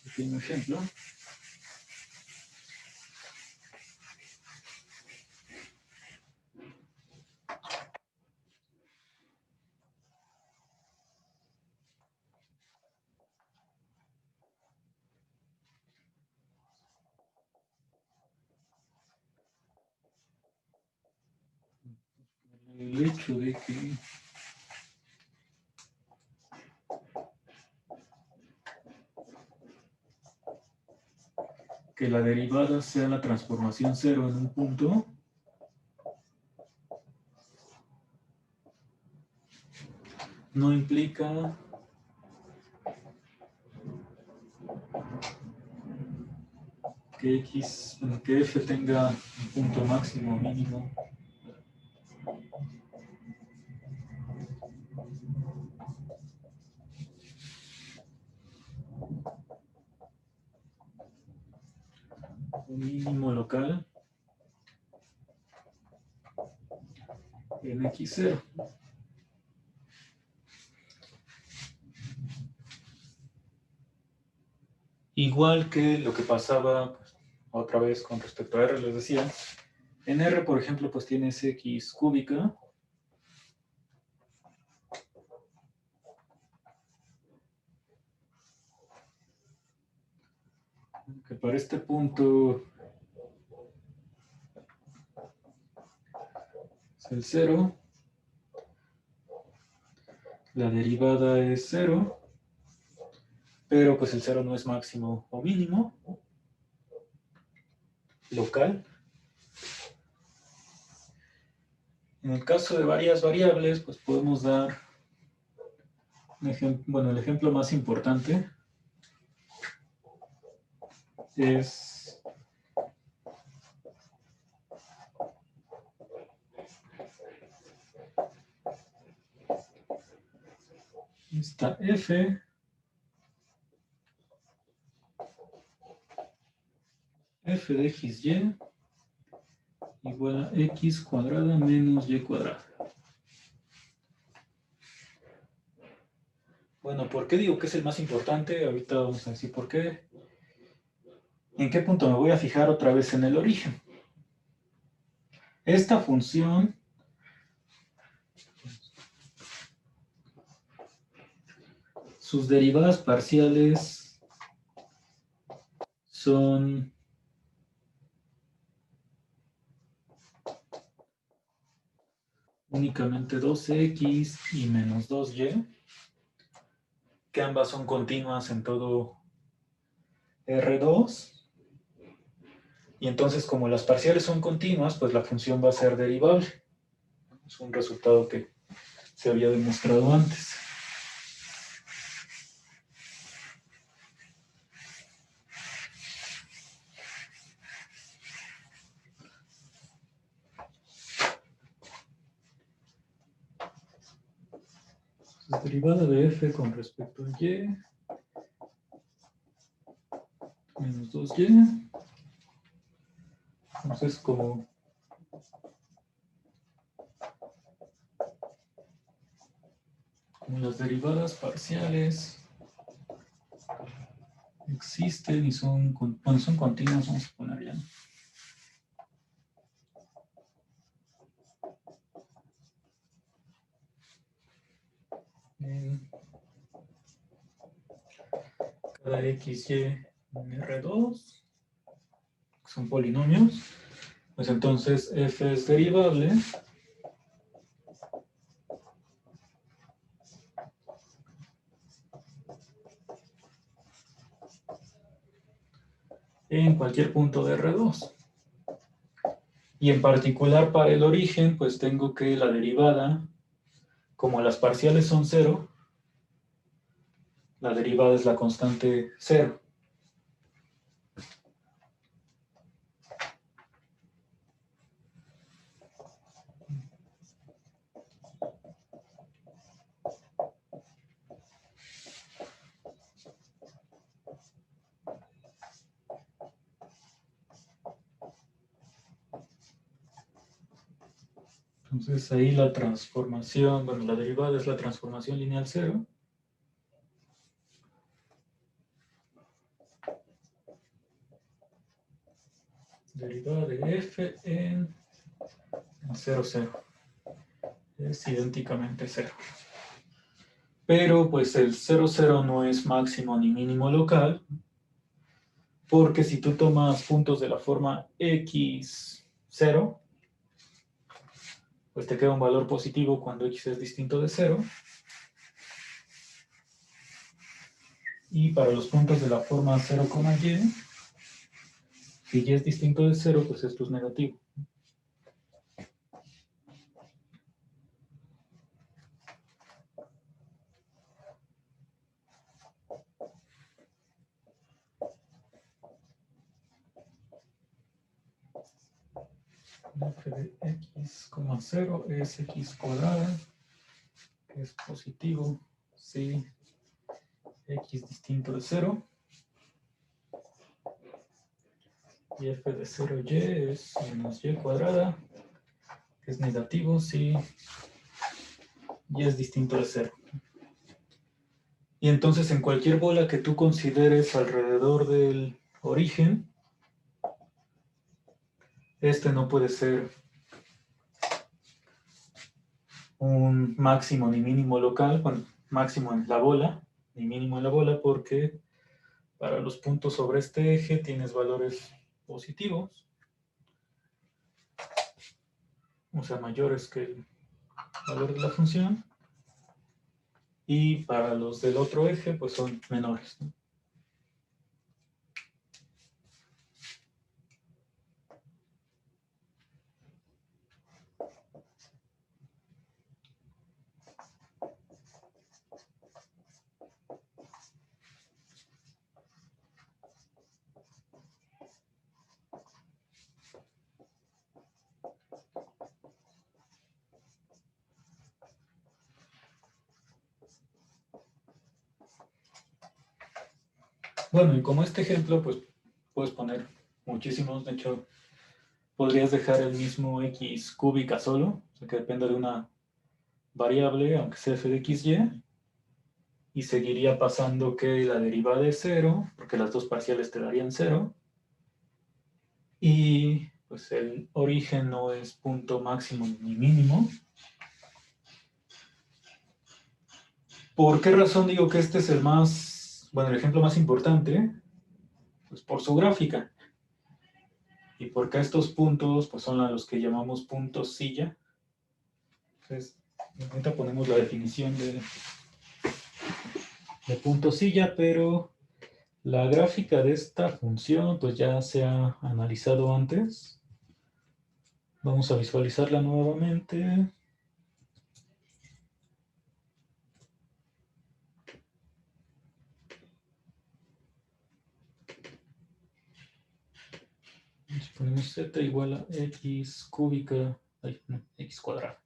pequeño ejemplo. El hecho de que la derivada sea la transformación 0 en un punto, no implica que que f tenga un punto máximo o mínimo. Un mínimo local en x0. Igual que lo que pasaba pues, otra vez con respecto a R, les decía, en R, por ejemplo, pues tienes x cúbica, que para este punto es el 0, la derivada es 0, pero pues el 0 no es máximo o mínimo local. En el caso de varias variables, pues podemos dar un ejemplo, bueno, el ejemplo más importante es esta f de xy igual a x cuadrada menos y cuadrada. Bueno, ¿por qué digo que es el más importante? Ahorita vamos a decir por qué. ¿En qué punto me voy a fijar otra vez en el origen? Esta función sus derivadas parciales son únicamente 2x y menos 2y, que ambas son continuas en todo R2. Y entonces, como las parciales son continuas, pues la función va a ser derivable. Es un resultado que se había demostrado antes. Entonces, derivada de f con respecto a y menos 2y. Entonces, como las derivadas parciales existen y son, bueno, son continuas, vamos a poner ya. Cada x, y en R2, que son polinomios, pues entonces f es derivable en cualquier punto de R2. Y en particular para el origen, pues tengo que la derivada, como las parciales son 0, la derivada es la constante 0. Entonces ahí la transformación, bueno, la derivada es la transformación lineal 0. Derivada de f en 0, 0. Es idénticamente 0. Pero pues el 0, 0 no es máximo ni mínimo local, porque si tú tomas puntos de la forma x, 0, pues te queda un valor positivo cuando x es distinto de 0. Y para los puntos de la forma 0, y, si y es distinto de 0, pues esto es negativo. F de x, 0 es x cuadrada, que es positivo, si x distinto de 0. Y f de 0y es menos y cuadrada, que es negativo si y es distinto de 0. Y entonces en cualquier bola que tú consideres alrededor del origen, este no puede ser un máximo ni mínimo local, bueno, máximo en la bola, ni mínimo en la bola, porque para los puntos sobre este eje tienes valores positivos, o sea, mayores que el valor de la función, y para los del otro eje, pues son menores, ¿no? Bueno, y como este ejemplo, pues puedes poner muchísimos. De hecho, podrías dejar el mismo x cúbica solo, o sea, que dependa de una variable, aunque sea f de x, y seguiría pasando que la derivada es 0, porque las dos parciales te darían 0, y pues el origen no es punto máximo ni mínimo. ¿Por qué razón digo que este es el más, bueno, el ejemplo más importante? Pues por su gráfica. Y porque estos puntos pues son a los que llamamos puntos silla. Entonces, ahorita ponemos la definición de punto silla, pero La gráfica de esta función pues ya se ha analizado antes. Vamos a visualizarla nuevamente. Si ponemos z igual a x cúbica, no, x cuadrada,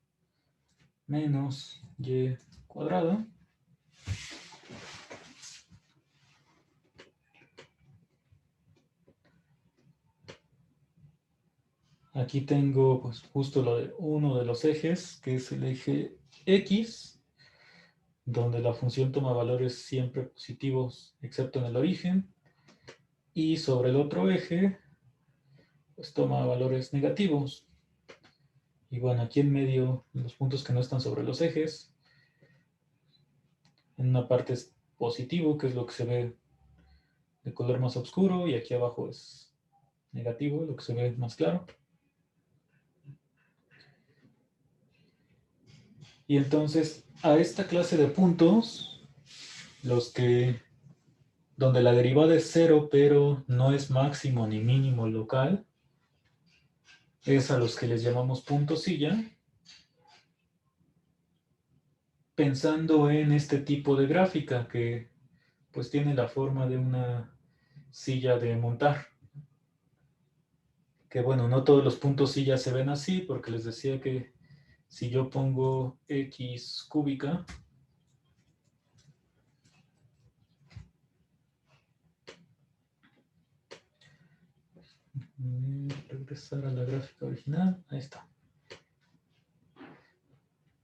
menos y cuadrada. Aquí tengo pues, justo lo de uno de los ejes, que es el eje x, donde la función toma valores siempre positivos, excepto en el origen. Y sobre el otro eje, pues toma valores negativos. Y bueno, aquí en medio, los puntos que no están sobre los ejes, en una parte es positivo, que es lo que se ve de color más oscuro, y aquí abajo es negativo, lo que se ve más claro. Y entonces, a esta clase de puntos, donde la derivada es cero, pero no es máximo ni mínimo local, es a los que les llamamos puntos silla, pensando en este tipo de gráfica que pues tiene la forma de una silla de montar. Que bueno, no todos los puntos silla se ven así, porque les decía que si yo pongo x cúbica, regresar a la gráfica original, ahí está.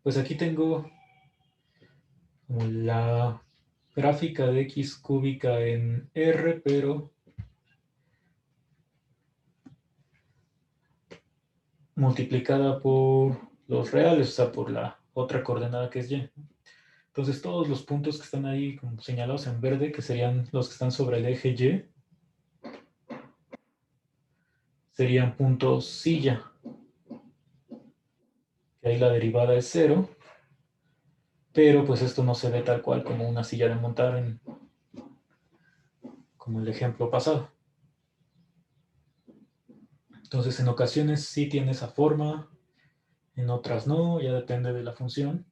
Pues aquí tengo como la gráfica de x cúbica en R, pero multiplicada por los reales, o sea, por la otra coordenada que es y. Entonces todos los puntos que están ahí como señalados en verde, que serían los que están sobre el eje y, serían puntos silla. Que ahí la derivada es cero, pero pues esto no se ve tal cual como una silla de montar como el ejemplo pasado. Entonces en ocasiones sí tiene esa forma, en otras no, ya depende de la función.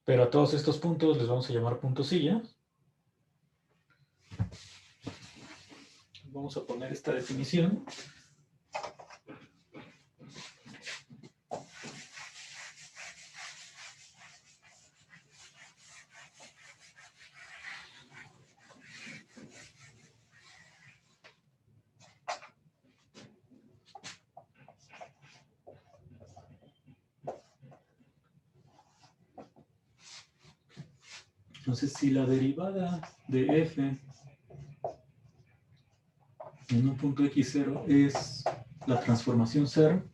Pero a todos estos puntos les vamos a llamar puntos silla. Vamos a poner esta definición. Entonces, si la derivada de f en un punto x0 es la transformación 0,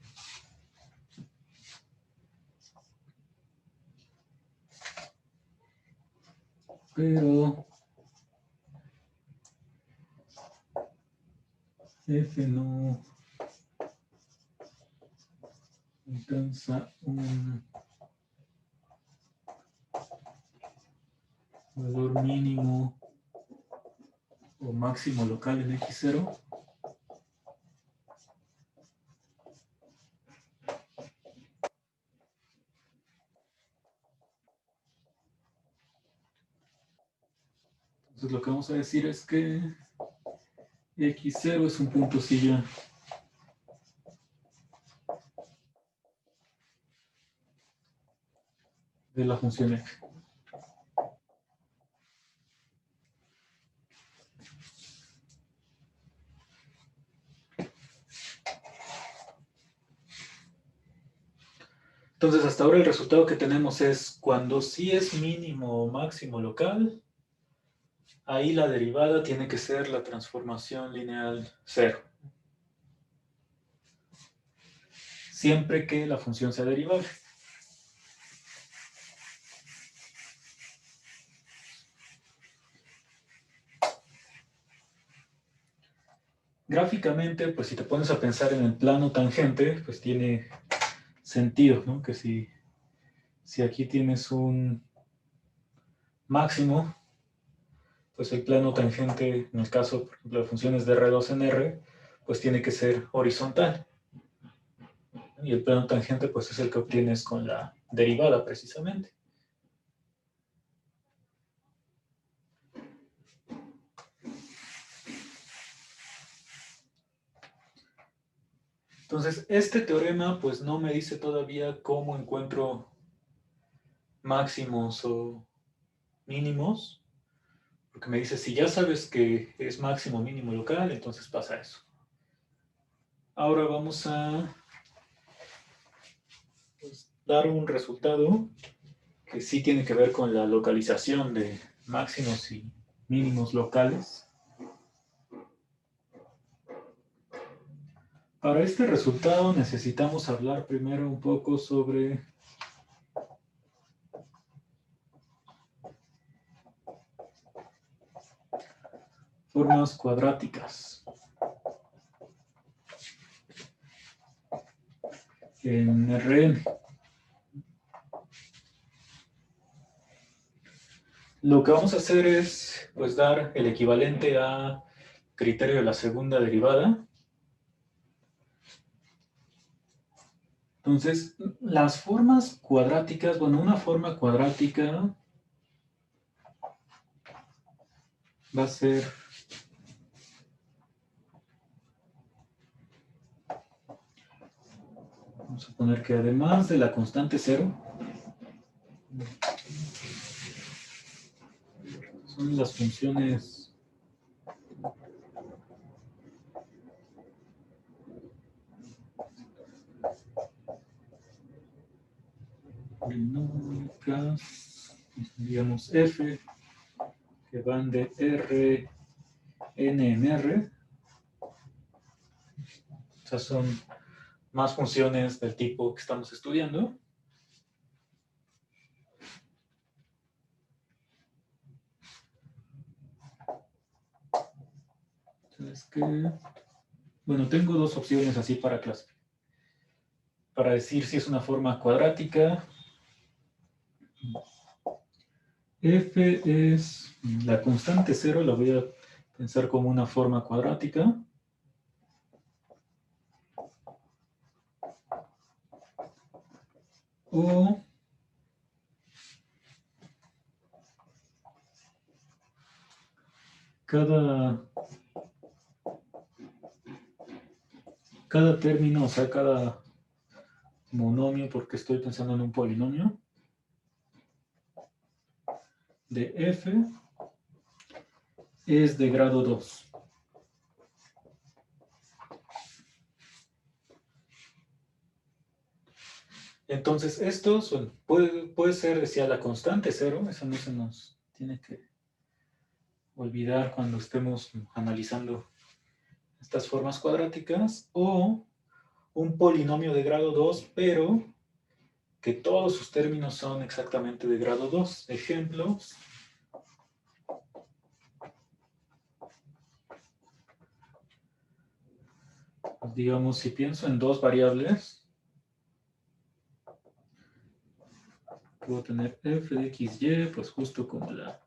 pero f no alcanza un valor mínimo o máximo local en x0, entonces lo que vamos a decir es que x0 es un punto silla de la función f. Entonces, hasta ahora el resultado que tenemos es cuando sí es mínimo o máximo local, ahí la derivada tiene que ser la transformación lineal 0. Siempre que la función sea derivable. Gráficamente, pues si te pones a pensar en el plano tangente, pues tiene sentido, ¿no? Que si aquí tienes un máximo, pues el plano tangente, en el caso, por ejemplo, de funciones de R2 en R, pues tiene que ser horizontal. Y el plano tangente, pues es el que obtienes con la derivada, precisamente. Entonces, este teorema, pues no me dice todavía cómo encuentro máximos o mínimos, porque me dice, si ya sabes que es máximo mínimo local, entonces pasa eso. Ahora vamos a pues, dar un resultado que sí tiene que ver con la localización de máximos y mínimos locales. Para este resultado necesitamos hablar primero un poco sobre formas cuadráticas. En Rn. Lo que vamos a hacer es pues, dar el equivalente a criterio de la segunda derivada. Entonces, las formas cuadráticas, bueno, una forma cuadrática va a ser vamos a poner que además de la constante cero, son las funciones polinómicas, digamos f, que van de R, n en R. O sea, son más funciones del tipo que estamos estudiando. Entonces, bueno, tengo dos opciones así para clasificar. Para decir si es una forma cuadrática, f es la constante cero, la voy a pensar como una forma cuadrática. O cada término, o sea, cada monomio, porque estoy pensando en un polinomio, de f es de grado 2. Entonces, estos bueno, puede ser, decía, la constante cero, eso no se nos tiene que olvidar cuando estemos analizando estas formas cuadráticas, o un polinomio de grado 2, pero que todos sus términos son exactamente de grado 2. Ejemplos. Digamos, si pienso en dos variables, puedo tener f de xy, pues justo como la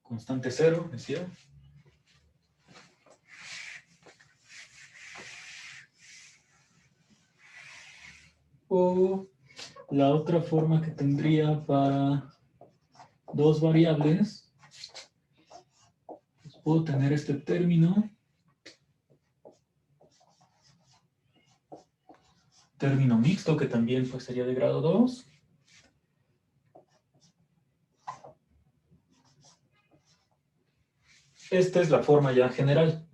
constante cero, decía. O la otra forma que tendría para dos variables, pues puedo tener este término mixto, que también pues, sería de grado 2. Esta es la forma ya general,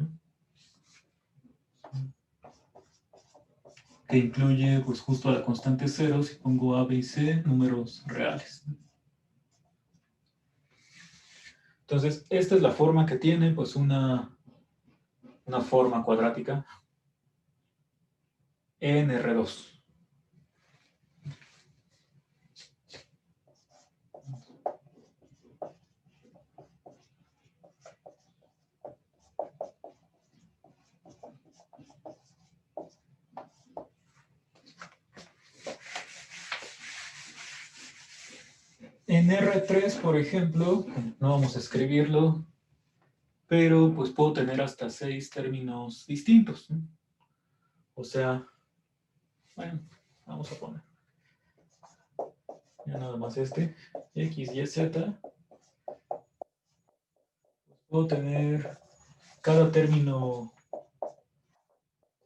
que incluye pues justo a la constante cero, si pongo a, b y c, números reales. Entonces, esta es la forma que tiene pues una forma cuadrática en R2. En R3, por ejemplo, no vamos a escribirlo, pero pues puedo tener hasta 6 términos distintos, ¿no? O sea, bueno, vamos a poner ya nada más este, x, y, z. Puedo tener cada término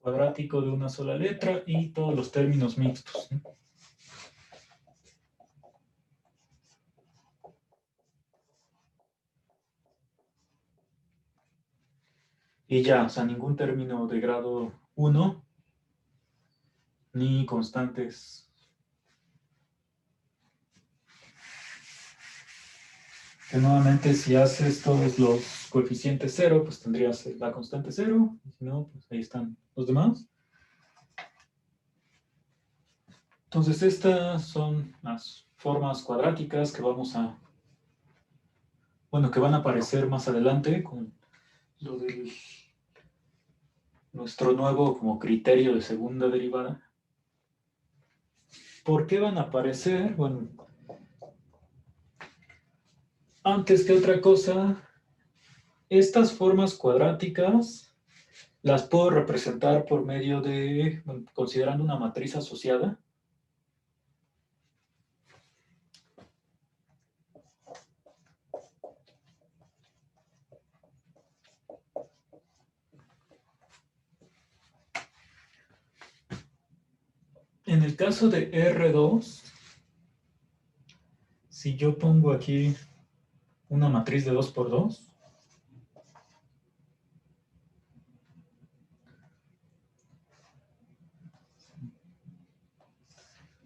cuadrático de una sola letra y todos los términos mixtos, ¿no? Y ya, o sea, ningún término de grado 1, ni constantes. Que nuevamente si haces todos los coeficientes 0, pues tendrías la constante 0. Si no, pues ahí están los demás. Entonces estas son las formas cuadráticas que vamos a, bueno, que van a aparecer más adelante con lo de nuestro nuevo como criterio de segunda derivada. ¿Por qué van a aparecer? Bueno, antes que otra cosa, estas formas cuadráticas las puedo representar por medio de, bueno, considerando una matriz asociada. En el caso de R2, si yo pongo aquí una matriz de 2 por 2,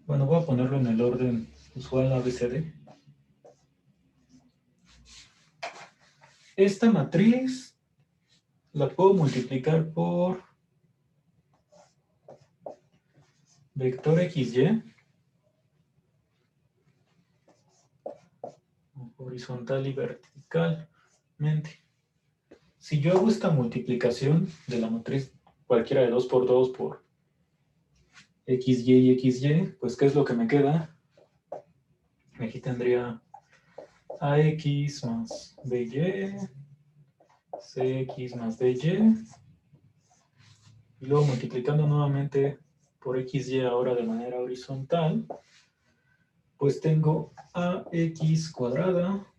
bueno, voy a ponerlo en el orden usual ABCD. Esta matriz la puedo multiplicar por vector XY, horizontal y verticalmente. Si yo hago esta multiplicación de la matriz cualquiera de 2 por 2 por XY y XY, pues ¿qué es lo que me queda? Aquí tendría AX más BY, CX más DY, y luego multiplicando nuevamente por XY ahora de manera horizontal, pues tengo AX cuadrada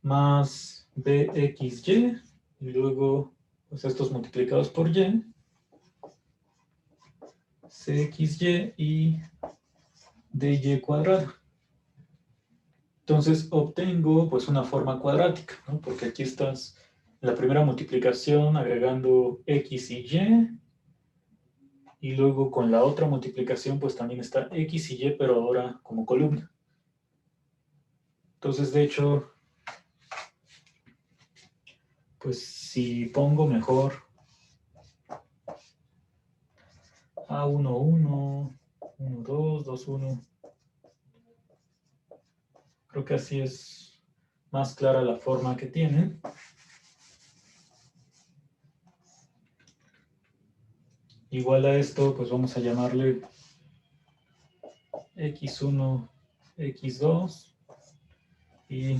más BXY, y luego pues estos multiplicados por Y, CXY y DY cuadrado. Entonces obtengo pues una forma cuadrática, ¿no? Porque aquí estás en la primera multiplicación agregando X y Y, luego con la otra multiplicación pues también está X y Y, pero ahora como columna. Entonces de hecho, pues si pongo mejor A1, 1, 1, 2, 2, 1, creo que así es más clara la forma que tienen. Igual a esto, pues vamos a llamarle X1, X2 y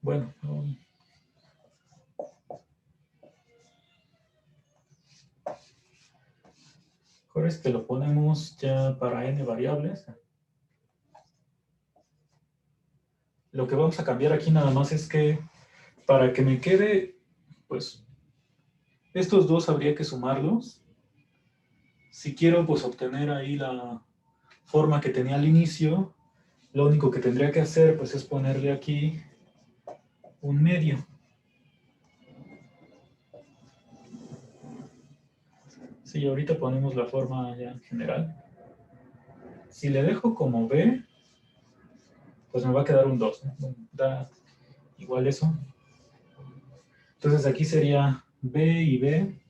bueno, mejor este lo ponemos ya para n variables. Lo que vamos a cambiar aquí nada más es que para que me quede, pues, estos dos habría que sumarlos. Si quiero, pues, obtener ahí la forma que tenía al inicio, lo único que tendría que hacer, pues, es ponerle aquí un medio. Sí, ahorita ponemos la forma ya general. Si le dejo como B, pues me va a quedar un 2, ¿no? Bueno, da igual eso. Entonces aquí sería B y B,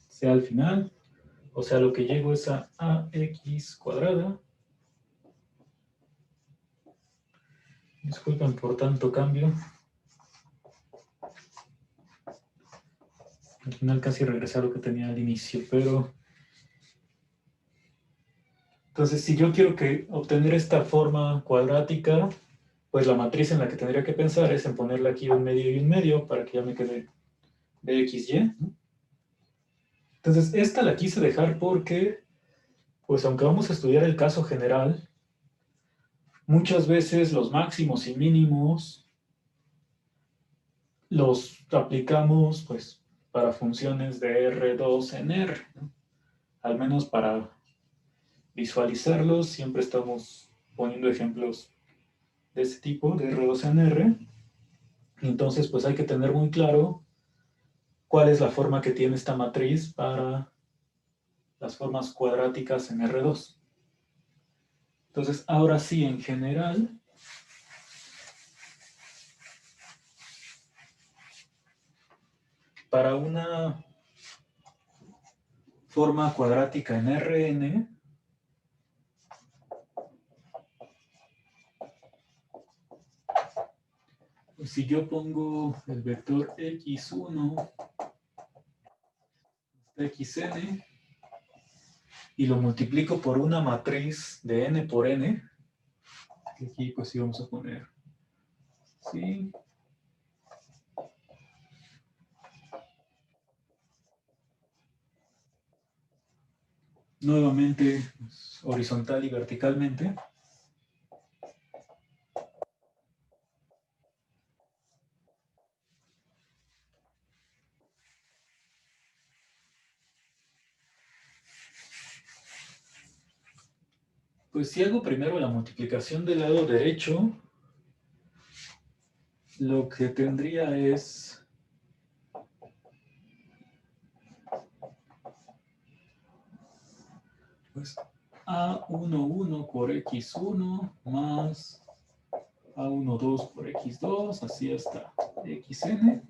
sea al final, o sea, lo que llego es a AX cuadrada. Disculpen por tanto cambio. Al final casi regresé a lo que tenía al inicio, pero Entonces, si yo quiero obtener esta forma cuadrática, pues la matriz en la que tendría que pensar es en ponerle aquí un medio y un medio para que ya me quede bxy, ¿no? Entonces, esta la quise dejar porque, pues aunque vamos a estudiar el caso general, muchas veces los máximos y mínimos los aplicamos pues para funciones de R2 en R, ¿no? Al menos para visualizarlos siempre estamos poniendo ejemplos de este tipo, de R2 en R. Entonces pues hay que tener muy claro cuál es la forma que tiene esta matriz para las formas cuadráticas en R2. Entonces ahora sí, en general, para una forma cuadrática en Rn, pues si yo pongo el vector x1 hasta xn y lo multiplico por una matriz de n por n, que aquí pues sí vamos a poner, sí, nuevamente pues, horizontal y verticalmente. Pues si hago primero la multiplicación del lado derecho, lo que tendría es pues A11 por x1 más A12 por x2, así hasta xn.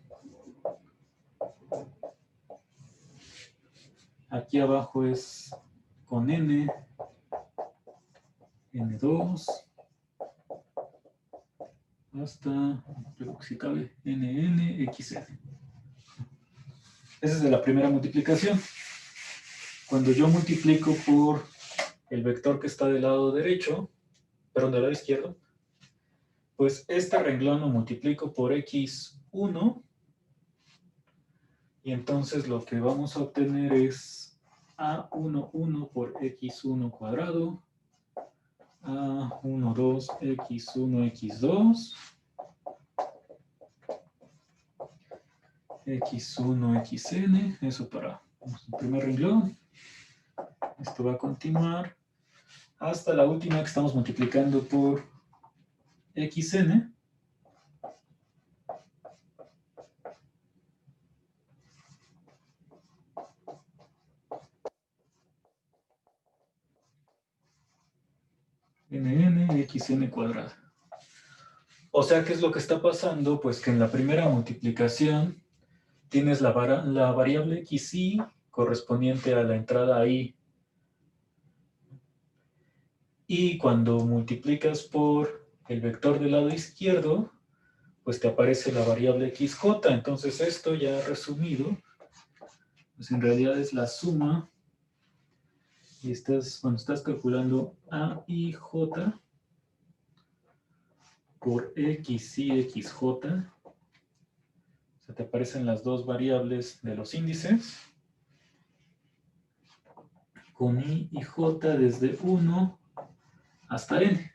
Aquí abajo es con n, n2, hasta, si cabe, nn, xn. Esa es de la primera multiplicación. Cuando yo multiplico por el vector que está del lado derecho, perdón, del lado izquierdo, pues este renglón lo multiplico por x1 y entonces lo que vamos a obtener es A11 por x1 cuadrado, A12 x1 x2, x1 xn, eso para el primer renglón. Esto va a continuar hasta la última que estamos multiplicando por xn. nn xn cuadrado. O sea, ¿qué es lo que está pasando? Pues que en la primera multiplicación tienes la variable xy correspondiente a la entrada i. Y cuando multiplicas por el vector del lado izquierdo, pues te aparece la variable xj. Entonces esto ya resumido, pues en realidad es la suma. Y cuando estás calculando a y j por x y xj, se te aparecen las dos variables de los índices, con i y j desde 1 hasta n.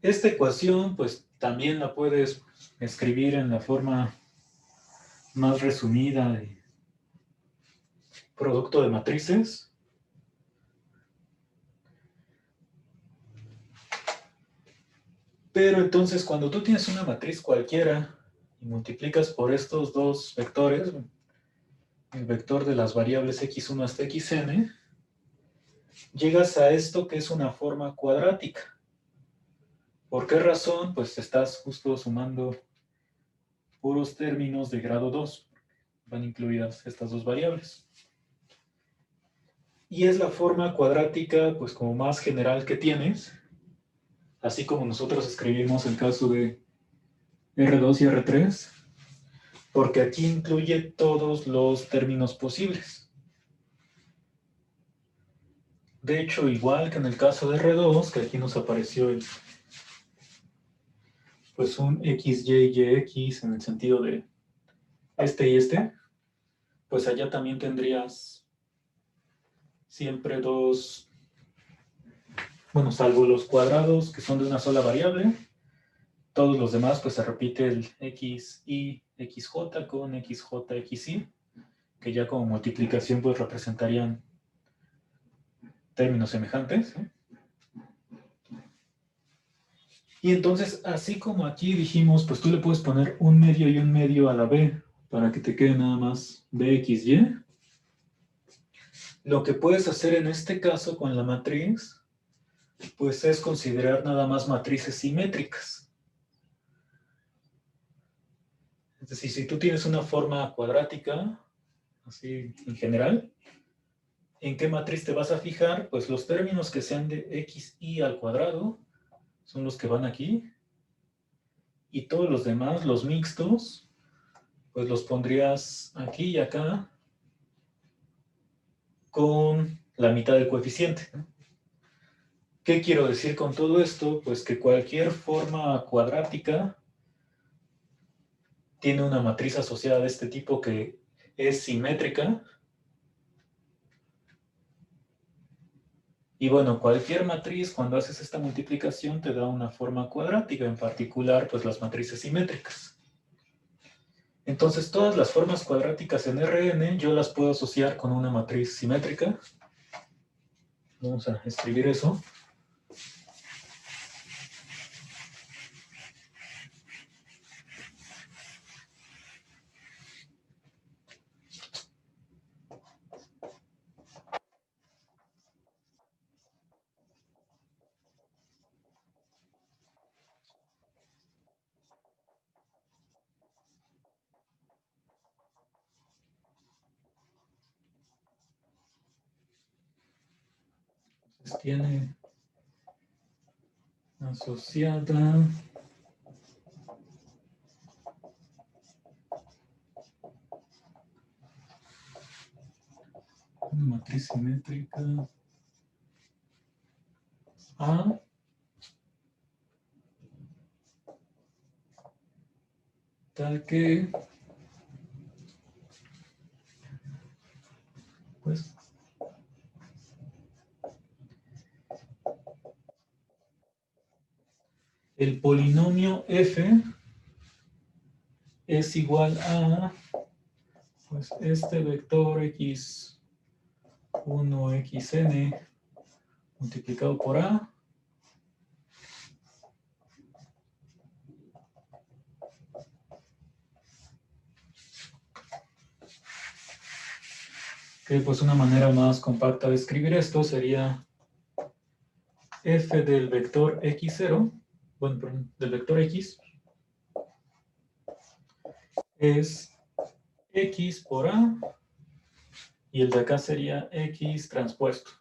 Esta ecuación, pues también la puedes escribir en la forma más resumida de producto de matrices. Pero entonces, cuando tú tienes una matriz cualquiera y multiplicas por estos dos vectores, el vector de las variables x1 hasta xn, llegas a esto que es una forma cuadrática. ¿Por qué razón? Pues estás justo sumando puros términos de grado 2. Van incluidas estas dos variables. Y es la forma cuadrática, pues como más general que tienes, así como nosotros escribimos el caso de R2 y R3, porque aquí incluye todos los términos posibles. De hecho, igual que en el caso de R2, que aquí nos apareció pues un XY en el sentido de este y este, pues allá también tendrías siempre dos, bueno, salvo los cuadrados que son de una sola variable, todos los demás pues se repite el XY, XJ con XJ, XY, que ya como multiplicación pues representarían términos semejantes, ¿eh? Y entonces, así como aquí dijimos, pues tú le puedes poner un medio y un medio a la B para que te quede nada más BXY. Lo que puedes hacer en este caso con la matriz, pues es considerar nada más matrices simétricas. Es decir, si tú tienes una forma cuadrática, así en general, ¿en qué matriz te vas a fijar? Pues los términos que sean de XY al cuadrado son los que van aquí. Y todos los demás, los mixtos, pues los pondrías aquí y acá con la mitad del coeficiente. ¿Qué quiero decir con todo esto? Pues que cualquier forma cuadrática tiene una matriz asociada de este tipo que es simétrica. Y bueno, cualquier matriz, cuando haces esta multiplicación, te da una forma cuadrática, en particular, pues las matrices simétricas. Entonces, todas las formas cuadráticas en Rn, yo las puedo asociar con una matriz simétrica. Vamos a escribir eso. Entonces, tiene asociada una matriz simétrica A tal que, pues, el polinomio f es igual a, pues, este vector x1, xn multiplicado por a, que pues una manera más compacta de escribir esto sería f del vector x0, bueno, perdón, del vector x, es x por a, y el de acá sería x transpuesto.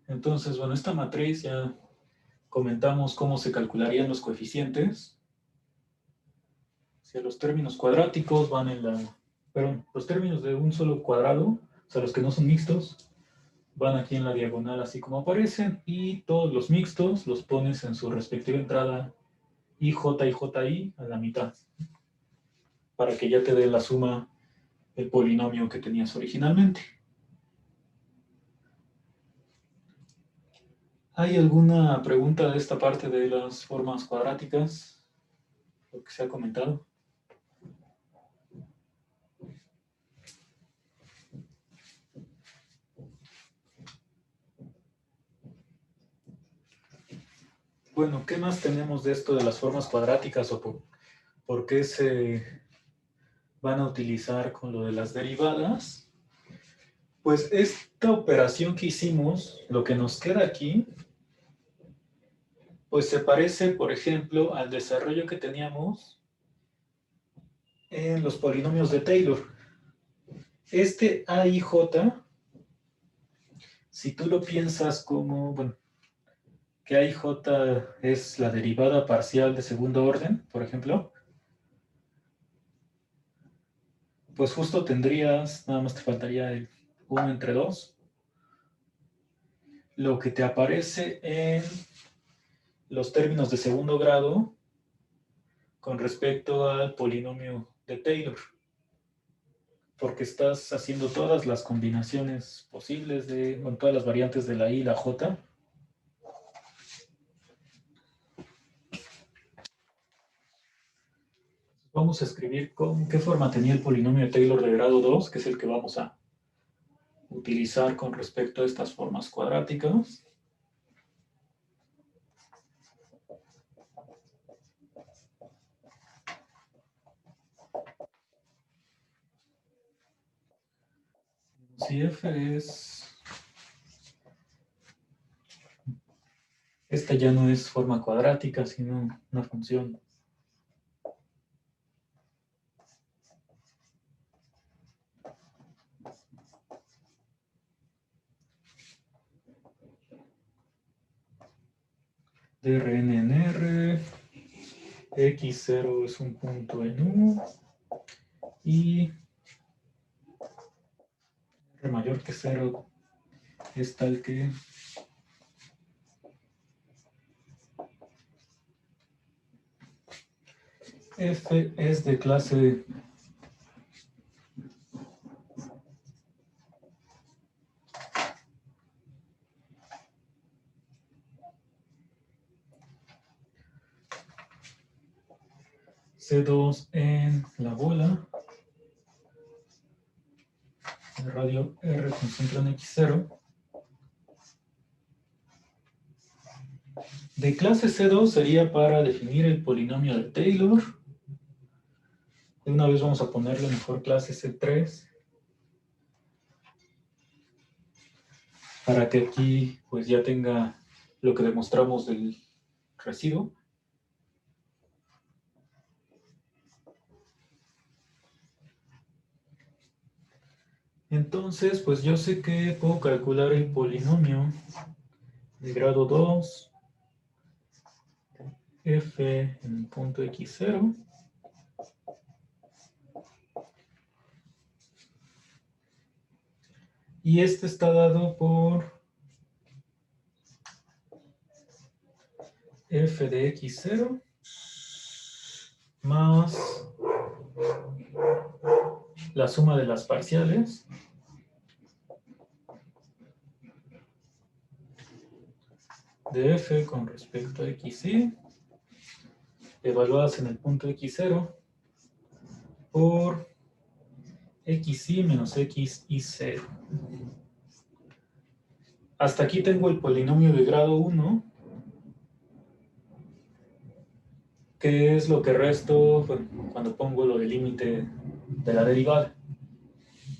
Entonces, bueno, esta matriz ya comentamos cómo se calcularían los coeficientes. Si los términos cuadráticos van en la... Perdón, los términos de un solo cuadrado, o sea, los que no son mixtos, van aquí en la diagonal así como aparecen, y todos los mixtos los pones en su respectiva entrada IJ y JI a la mitad, para que ya te dé la suma del polinomio que tenías originalmente. ¿Hay alguna pregunta de esta parte de las formas cuadráticas? Lo que se ha comentado. Bueno, ¿qué más tenemos de esto de las formas cuadráticas o por qué se van a utilizar con lo de las derivadas? Pues esta operación que hicimos, lo que nos queda aquí, pues se parece, por ejemplo, al desarrollo que teníamos en los polinomios de Taylor. Este A y J, si tú lo piensas como, bueno, que A y J es la derivada parcial de segundo orden, por ejemplo, pues justo tendrías, nada más te faltaría el 1 entre 2, lo que te aparece en los términos de segundo grado con respecto al polinomio de Taylor, porque estás haciendo todas las combinaciones posibles con todas las variantes de la I y la J. Vamos a escribir con qué forma tenía el polinomio de Taylor de grado 2, que es el que vamos a utilizar con respecto a estas formas cuadráticas. Si f es... Esta ya no es forma cuadrática, sino una función. De Rn en R, x0 es un punto en U, y R mayor que 0 es tal que f es de clase C2 en la bola, el radio R concentra en x0. De clase C2 sería para definir el polinomio de Taylor. De una vez vamos a ponerle mejor clase C3, para que aquí pues ya tenga lo que demostramos del residuo. Entonces, pues yo sé que puedo calcular el polinomio de grado 2, f en el punto x0. Y este está dado por f de x0 más la suma de las parciales de f con respecto a xy, evaluadas en el punto x0, por xy menos xy0. Hasta aquí tengo el polinomio de grado 1, que es lo que resto cuando pongo lo del límite de la derivada.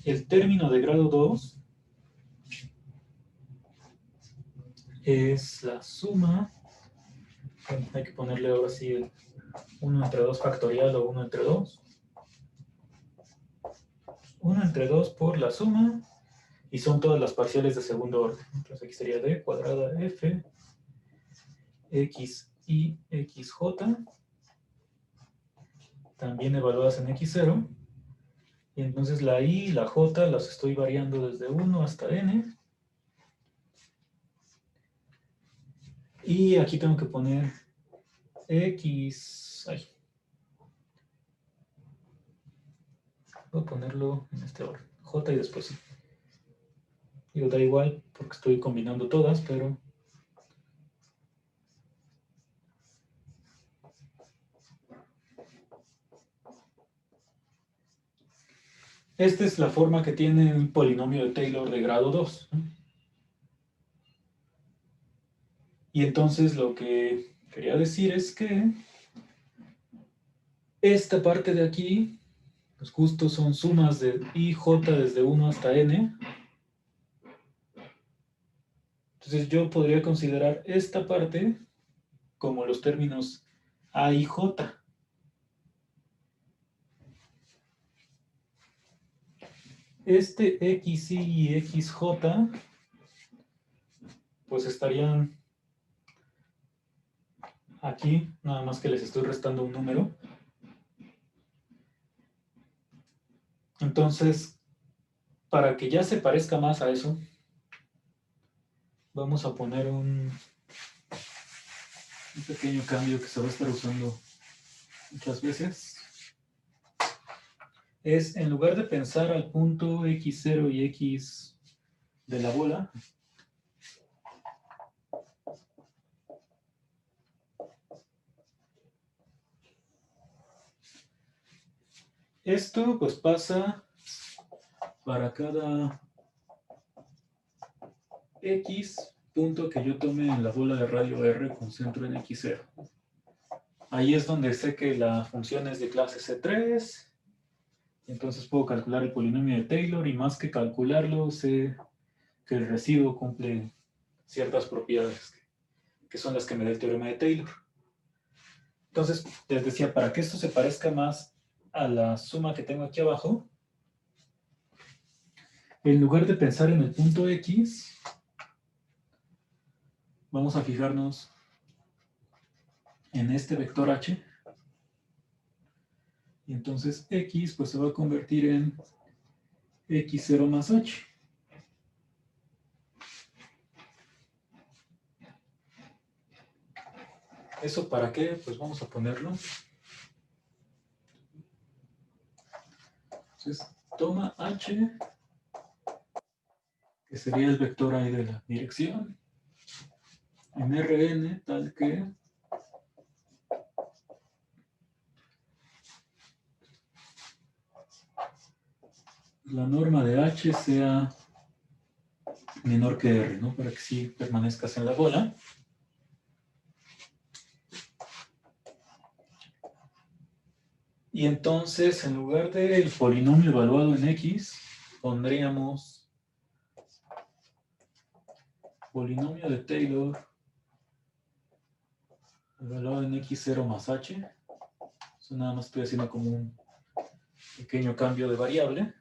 El término de grado 2 es la suma, hay que ponerle ahora sí el 1 entre 2 factorial o 1 entre 2. 1 entre 2 por la suma, y son todas las parciales de segundo orden. Entonces aquí sería d cuadrada f, x y xj, también evaluadas en x0. Y entonces la i y la j las estoy variando desde 1 hasta n. Y aquí tengo que poner x... voy a ponerlo en este orden. J y después sí. Digo, da igual porque estoy combinando todas, pero... esta es la forma que tiene un polinomio de Taylor de grado 2. Y entonces lo que quería decir es que esta parte de aquí, pues justo son sumas de i, j desde 1 hasta n. Entonces yo podría considerar esta parte como los términos a y j. este XY y XJ pues estarían aquí, nada más que les estoy restando un número. Entonces, para que ya se parezca más a eso, vamos a poner un pequeño cambio que se va a estar usando muchas veces. Es, en lugar de pensar al punto X0 y X de la bola, esto pues pasa para cada X punto que yo tome en la bola de radio R con centro en X0. Ahí es donde sé que la función es de clase C3, entonces puedo calcular el polinomio de Taylor y más que calcularlo sé que el residuo cumple ciertas propiedades que son las que me da el teorema de Taylor. Entonces, les decía, para que esto se parezca más a la suma que tengo aquí abajo, en lugar de pensar en el punto X, vamos a fijarnos en este vector H. Y entonces X pues se va a convertir en X0 más H. ¿Eso para qué? Pues vamos a ponerlo. Entonces, toma H, que sería el vector ahí de la dirección, en Rn, tal que la norma de H sea menor que R, ¿no? Para que sí permanezcas en la bola. Y entonces, en lugar del polinomio evaluado en X, pondríamos polinomio de Taylor evaluado en X0 más H. Eso nada más estoy haciendo como un pequeño cambio de variable.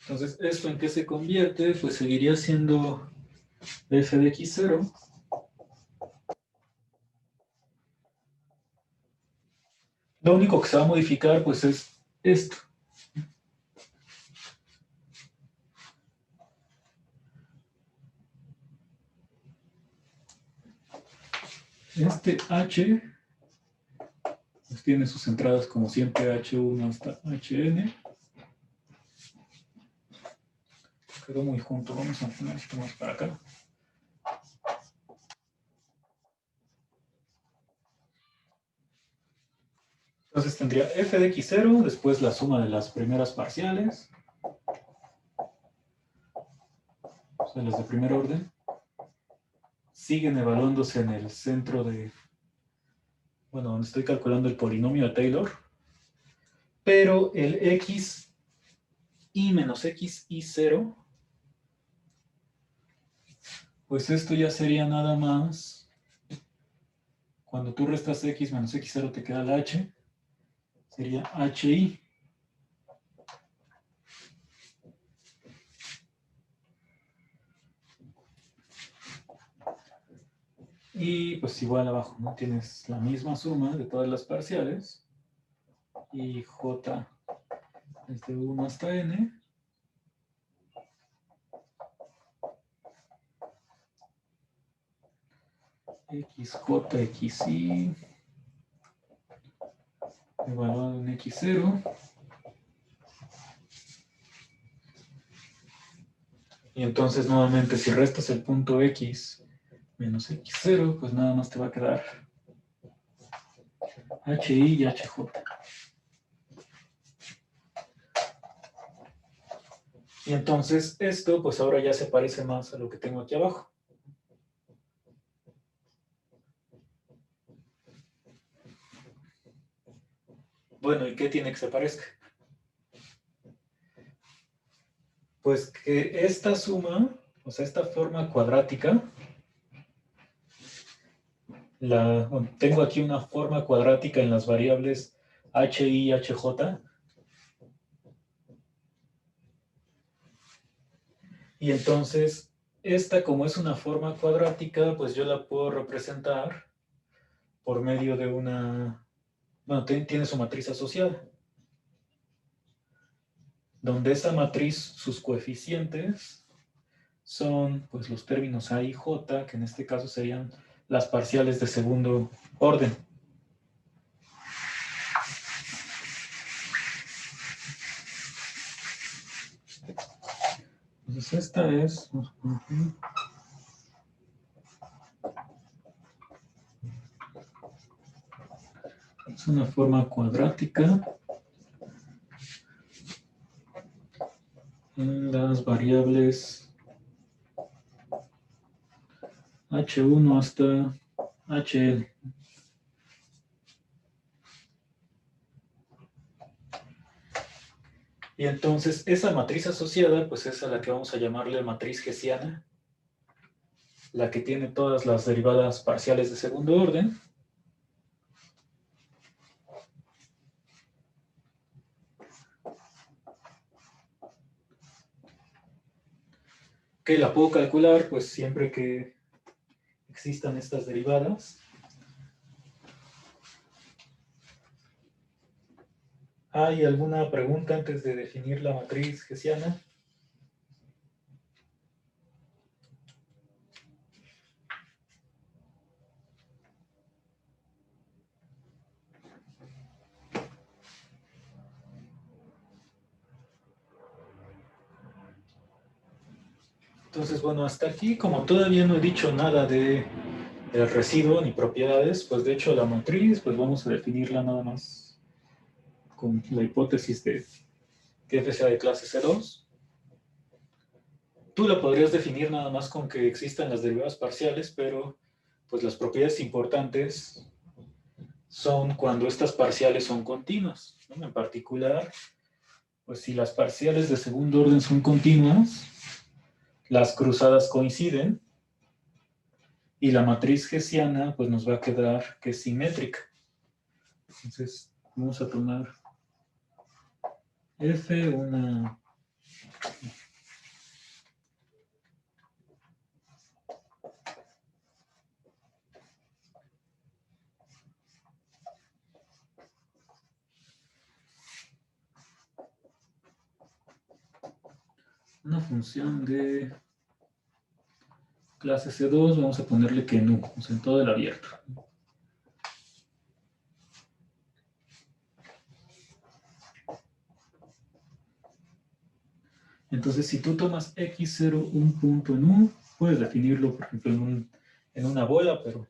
Entonces, ¿esto en qué se convierte? Pues seguiría siendo f de x0 lo único que se va a modificar pues es esto. Este h pues tiene sus entradas como siempre h1 hasta hn. Quedó muy junto, vamos a poner esto más para acá. Entonces tendría f de x0, después la suma de las primeras parciales, o sea, las de primer orden, siguen evaluándose en el centro de, bueno, donde estoy calculando el polinomio de Taylor, pero el x y menos x y 0, pues esto ya sería nada más, cuando tú restas x menos x0 te queda la h, sería hi. Y pues igual abajo, ¿no? Tienes la misma suma de todas las parciales. Y j es de 1 hasta n. xj, xy. Evaluado en x0. Y entonces nuevamente si restas el punto x menos x0, pues nada más te va a quedar hi y hj. Y entonces esto, pues ahora ya se parece más a lo que tengo aquí abajo. Bueno, ¿y qué tiene que se parezca? Pues que esta suma, o sea, esta forma cuadrática, tengo aquí una forma cuadrática en las variables HI, HJ. Y entonces, esta como es una forma cuadrática, pues yo la puedo representar por medio de una... Bueno, tiene su matriz asociada, donde esa matriz, sus coeficientes, son pues los términos A y J, que en este caso serían las parciales de segundo orden. Entonces esta es una forma cuadrática en las variables H1 hasta HL. Y entonces esa matriz asociada, pues es a la que vamos a llamarle matriz hessiana, la que tiene todas las derivadas parciales de segundo orden. Que la puedo calcular, pues siempre que existan estas derivadas. ¿Hay alguna pregunta antes de definir la matriz hessiana? Entonces, bueno, hasta aquí, como todavía no he dicho nada del residuo ni propiedades, pues de hecho la matriz, pues vamos a definirla nada más con la hipótesis de que f sea de clase C2. Tú la podrías definir nada más con que existan las derivadas parciales, pero pues las propiedades importantes son cuando estas parciales son continuas, ¿no? En particular, pues si las parciales de segundo orden son continuas, las cruzadas coinciden y la matriz hessiana pues nos va a quedar que es simétrica. Entonces vamos a tomar F, una función de clase C2, vamos a ponerle que nu, o sea, en todo el abierto. Entonces, si tú tomas x0 un punto en U, puedes definirlo, por ejemplo, en una bola, pero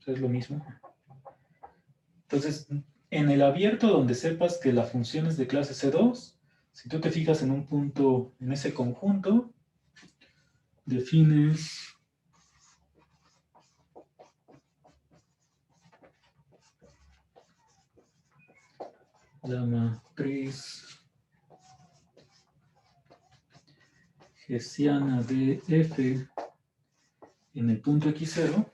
es lo mismo. Entonces, en el abierto donde sepas que la función es de clase C2, si tú te fijas en un punto, en ese conjunto, defines la matriz hessiana de F en el punto x0,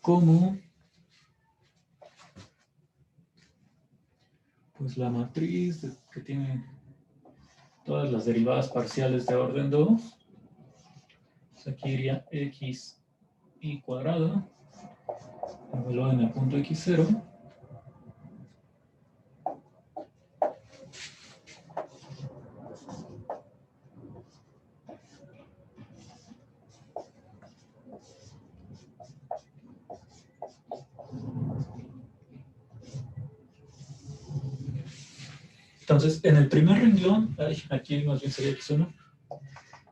como pues la matriz que tiene todas las derivadas parciales de orden 2. Aquí iría x y cuadrada, evaluada en el punto x0. Entonces, en el primer renglón, aquí más bien sería x1,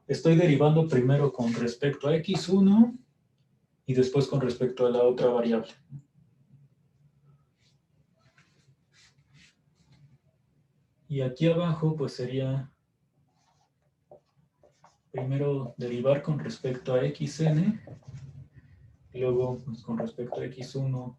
estoy derivando primero con respecto a x1 y después con respecto a la otra variable. Y aquí abajo, pues sería primero derivar con respecto a xn, y luego pues, con respecto a x1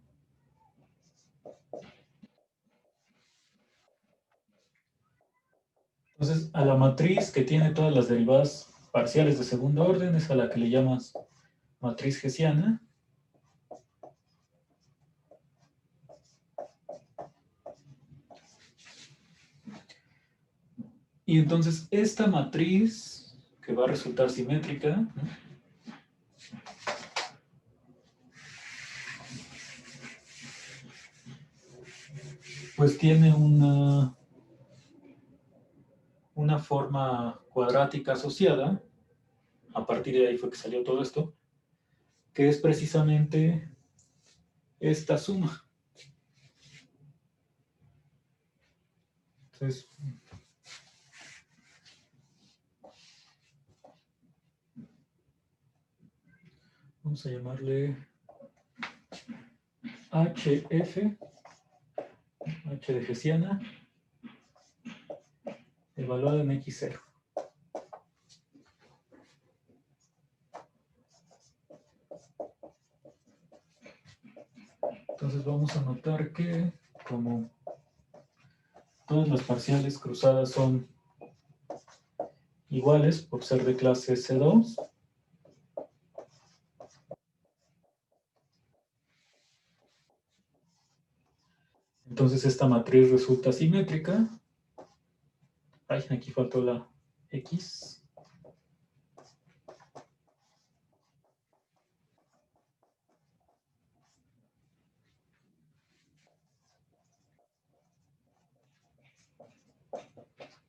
a la matriz que tiene todas las derivadas parciales de segundo orden es a la que le llamas matriz hessiana. Y entonces esta matriz, que va a resultar simétrica, ¿no?, pues tiene una forma cuadrática asociada. A partir de ahí fue que salió todo esto, que es precisamente esta suma. Entonces, vamos a llamarle HF, H de hessiana, evaluado en X0. Entonces vamos a notar que como todas las parciales cruzadas son iguales por ser de clase C2, entonces esta matriz resulta simétrica. Ay, aquí faltó la X.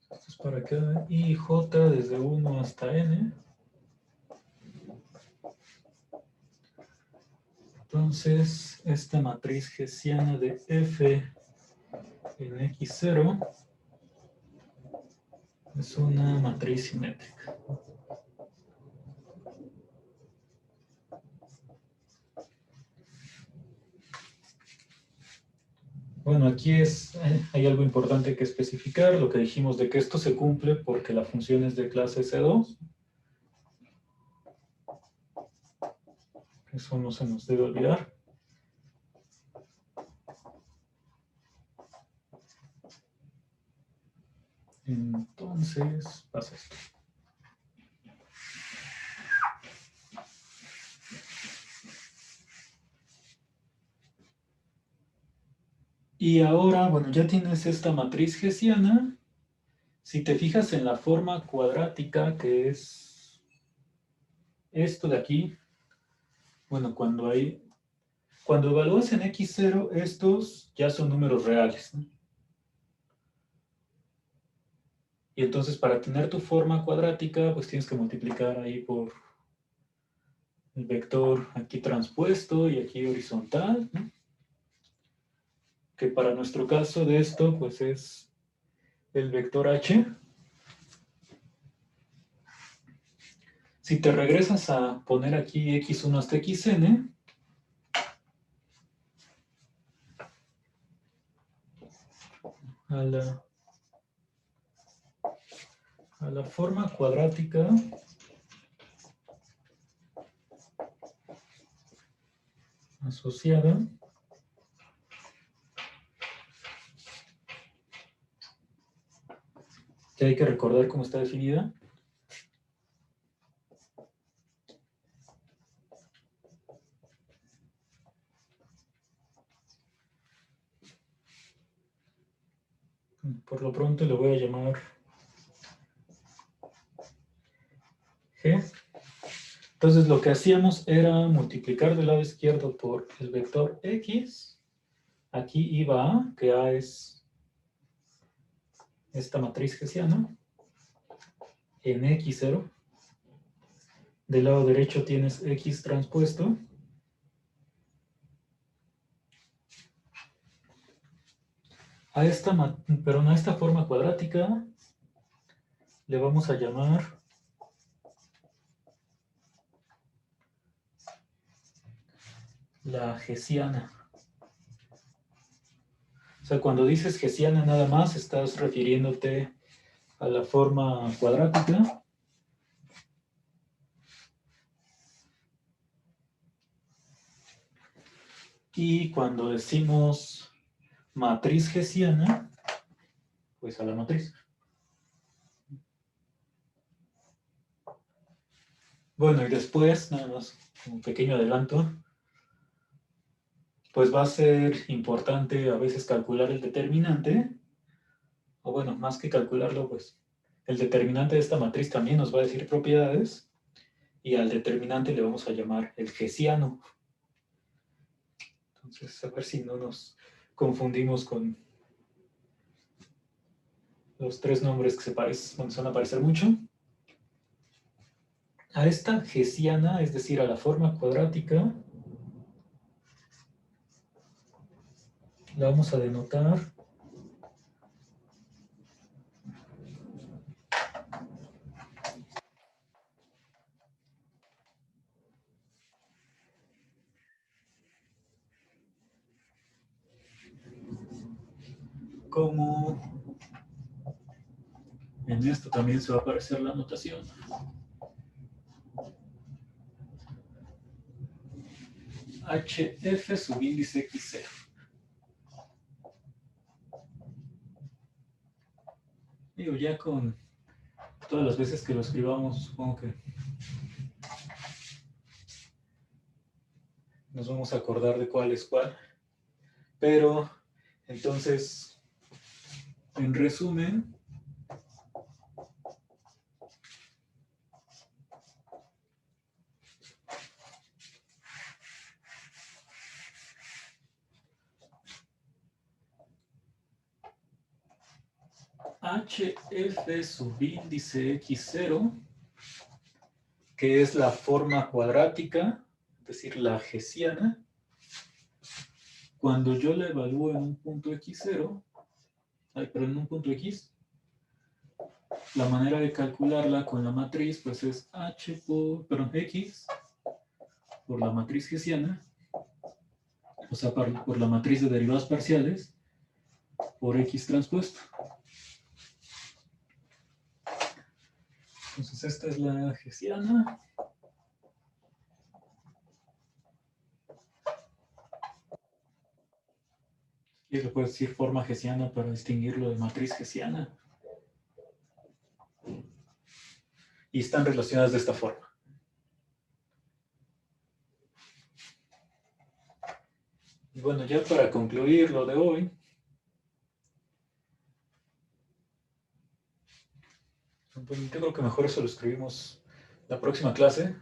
Esto es para acá. Y J desde 1 hasta N. Entonces, esta matriz hessiana de F en X0 es una matriz simétrica. Bueno, aquí hay algo importante que especificar, lo que dijimos de que esto se cumple porque la función es de clase C2. Eso no se nos debe olvidar. Entonces, pasa esto. Y ahora, bueno, ya tienes esta matriz hessiana. Si te fijas en la forma cuadrática, que es esto de aquí, bueno, cuando evalúas en X0, estos ya son números reales, ¿no? Y entonces para tener tu forma cuadrática, pues tienes que multiplicar ahí por el vector aquí transpuesto y aquí horizontal, ¿no?, que para nuestro caso de esto, pues es el vector h. Si te regresas a poner aquí x1 hasta xn, a la forma cuadrática asociada, que hay que recordar cómo está definida. Por lo pronto le voy a llamar G. Entonces lo que hacíamos era multiplicar del lado izquierdo por el vector X. Aquí iba A, que A es esta matriz hessiana, en X0. Del lado derecho tienes X transpuesto. A esta forma cuadrática le vamos a llamar la hessiana. O sea, cuando dices hessiana nada más, estás refiriéndote a la forma cuadrática. Y cuando decimos matriz hessiana, pues a la matriz. Bueno, y después, nada más, un pequeño adelanto, pues va a ser importante a veces calcular el determinante, o bueno, más que calcularlo, pues el determinante de esta matriz también nos va a decir propiedades, y al determinante le vamos a llamar el hessiano. Entonces, a ver si no nos confundimos con los tres nombres que se van a parecer mucho. A esta hessiana, es decir, a la forma cuadrática, la vamos a denotar como... En esto también se va a aparecer la notación. HF subíndice X0. Digo, ya con todas las veces que lo escribamos, supongo que nos vamos a acordar de cuál es cuál. Pero, entonces, en resumen, HF subíndice X0, que es la forma cuadrática, es decir, la hessiana, cuando yo la evalúo en un punto X0, pero en un punto X, la manera de calcularla con la matriz pues es X por la matriz hessiana, o sea, por la matriz de derivadas parciales, por X transpuesto. Entonces esta es la hessiana. Y le puedes decir forma hessiana para distinguirlo de matriz hessiana. Y están relacionadas de esta forma. Y bueno, ya para concluir lo de hoy, yo creo que mejor eso lo escribimos la próxima clase.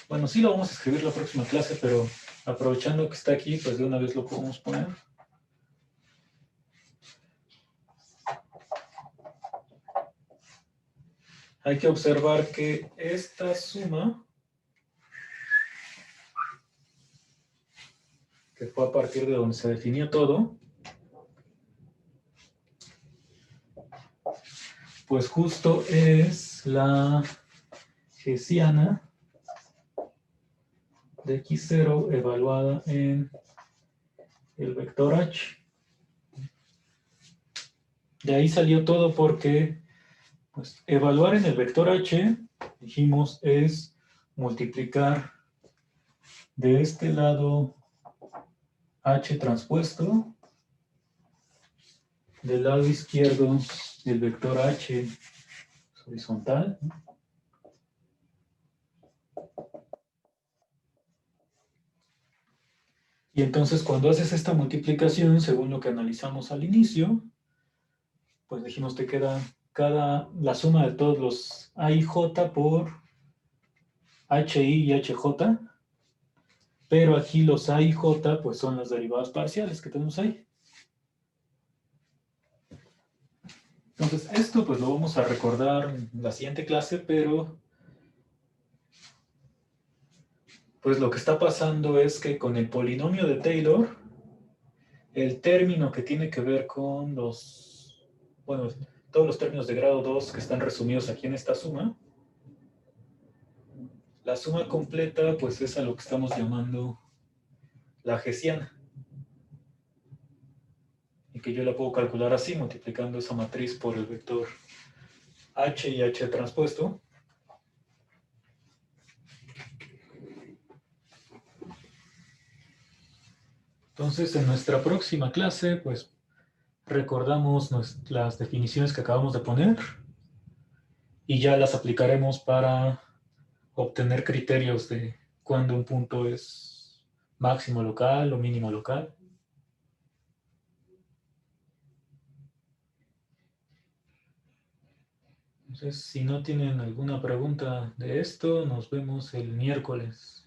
Bueno, sí lo vamos a escribir la próxima clase, pero aprovechando que está aquí, pues de una vez lo podemos poner. Hay que observar que esta suma, que fue a partir de donde se definió todo, pues justo es la hessiana de X0 evaluada en el vector H. De ahí salió todo porque pues, evaluar en el vector H, dijimos, es multiplicar de este lado H transpuesto, del lado izquierdo el vector H horizontal. Y entonces cuando haces esta multiplicación, según lo que analizamos al inicio, pues dijimos te queda la suma de todos los A y J por HI y HJ, pero aquí los A y J pues son las derivadas parciales que tenemos ahí. Entonces esto pues lo vamos a recordar en la siguiente clase, pero pues lo que está pasando es que con el polinomio de Taylor, el término que tiene que ver con todos los términos de grado 2 que están resumidos aquí en esta suma, la suma completa pues es a lo que estamos llamando la hessiana. Y que yo la puedo calcular así, multiplicando esa matriz por el vector H y H transpuesto. Entonces, en nuestra próxima clase, pues recordamos las definiciones que acabamos de poner y ya las aplicaremos para obtener criterios de cuándo un punto es máximo local o mínimo local. Entonces, si no tienen alguna pregunta de esto, nos vemos el miércoles.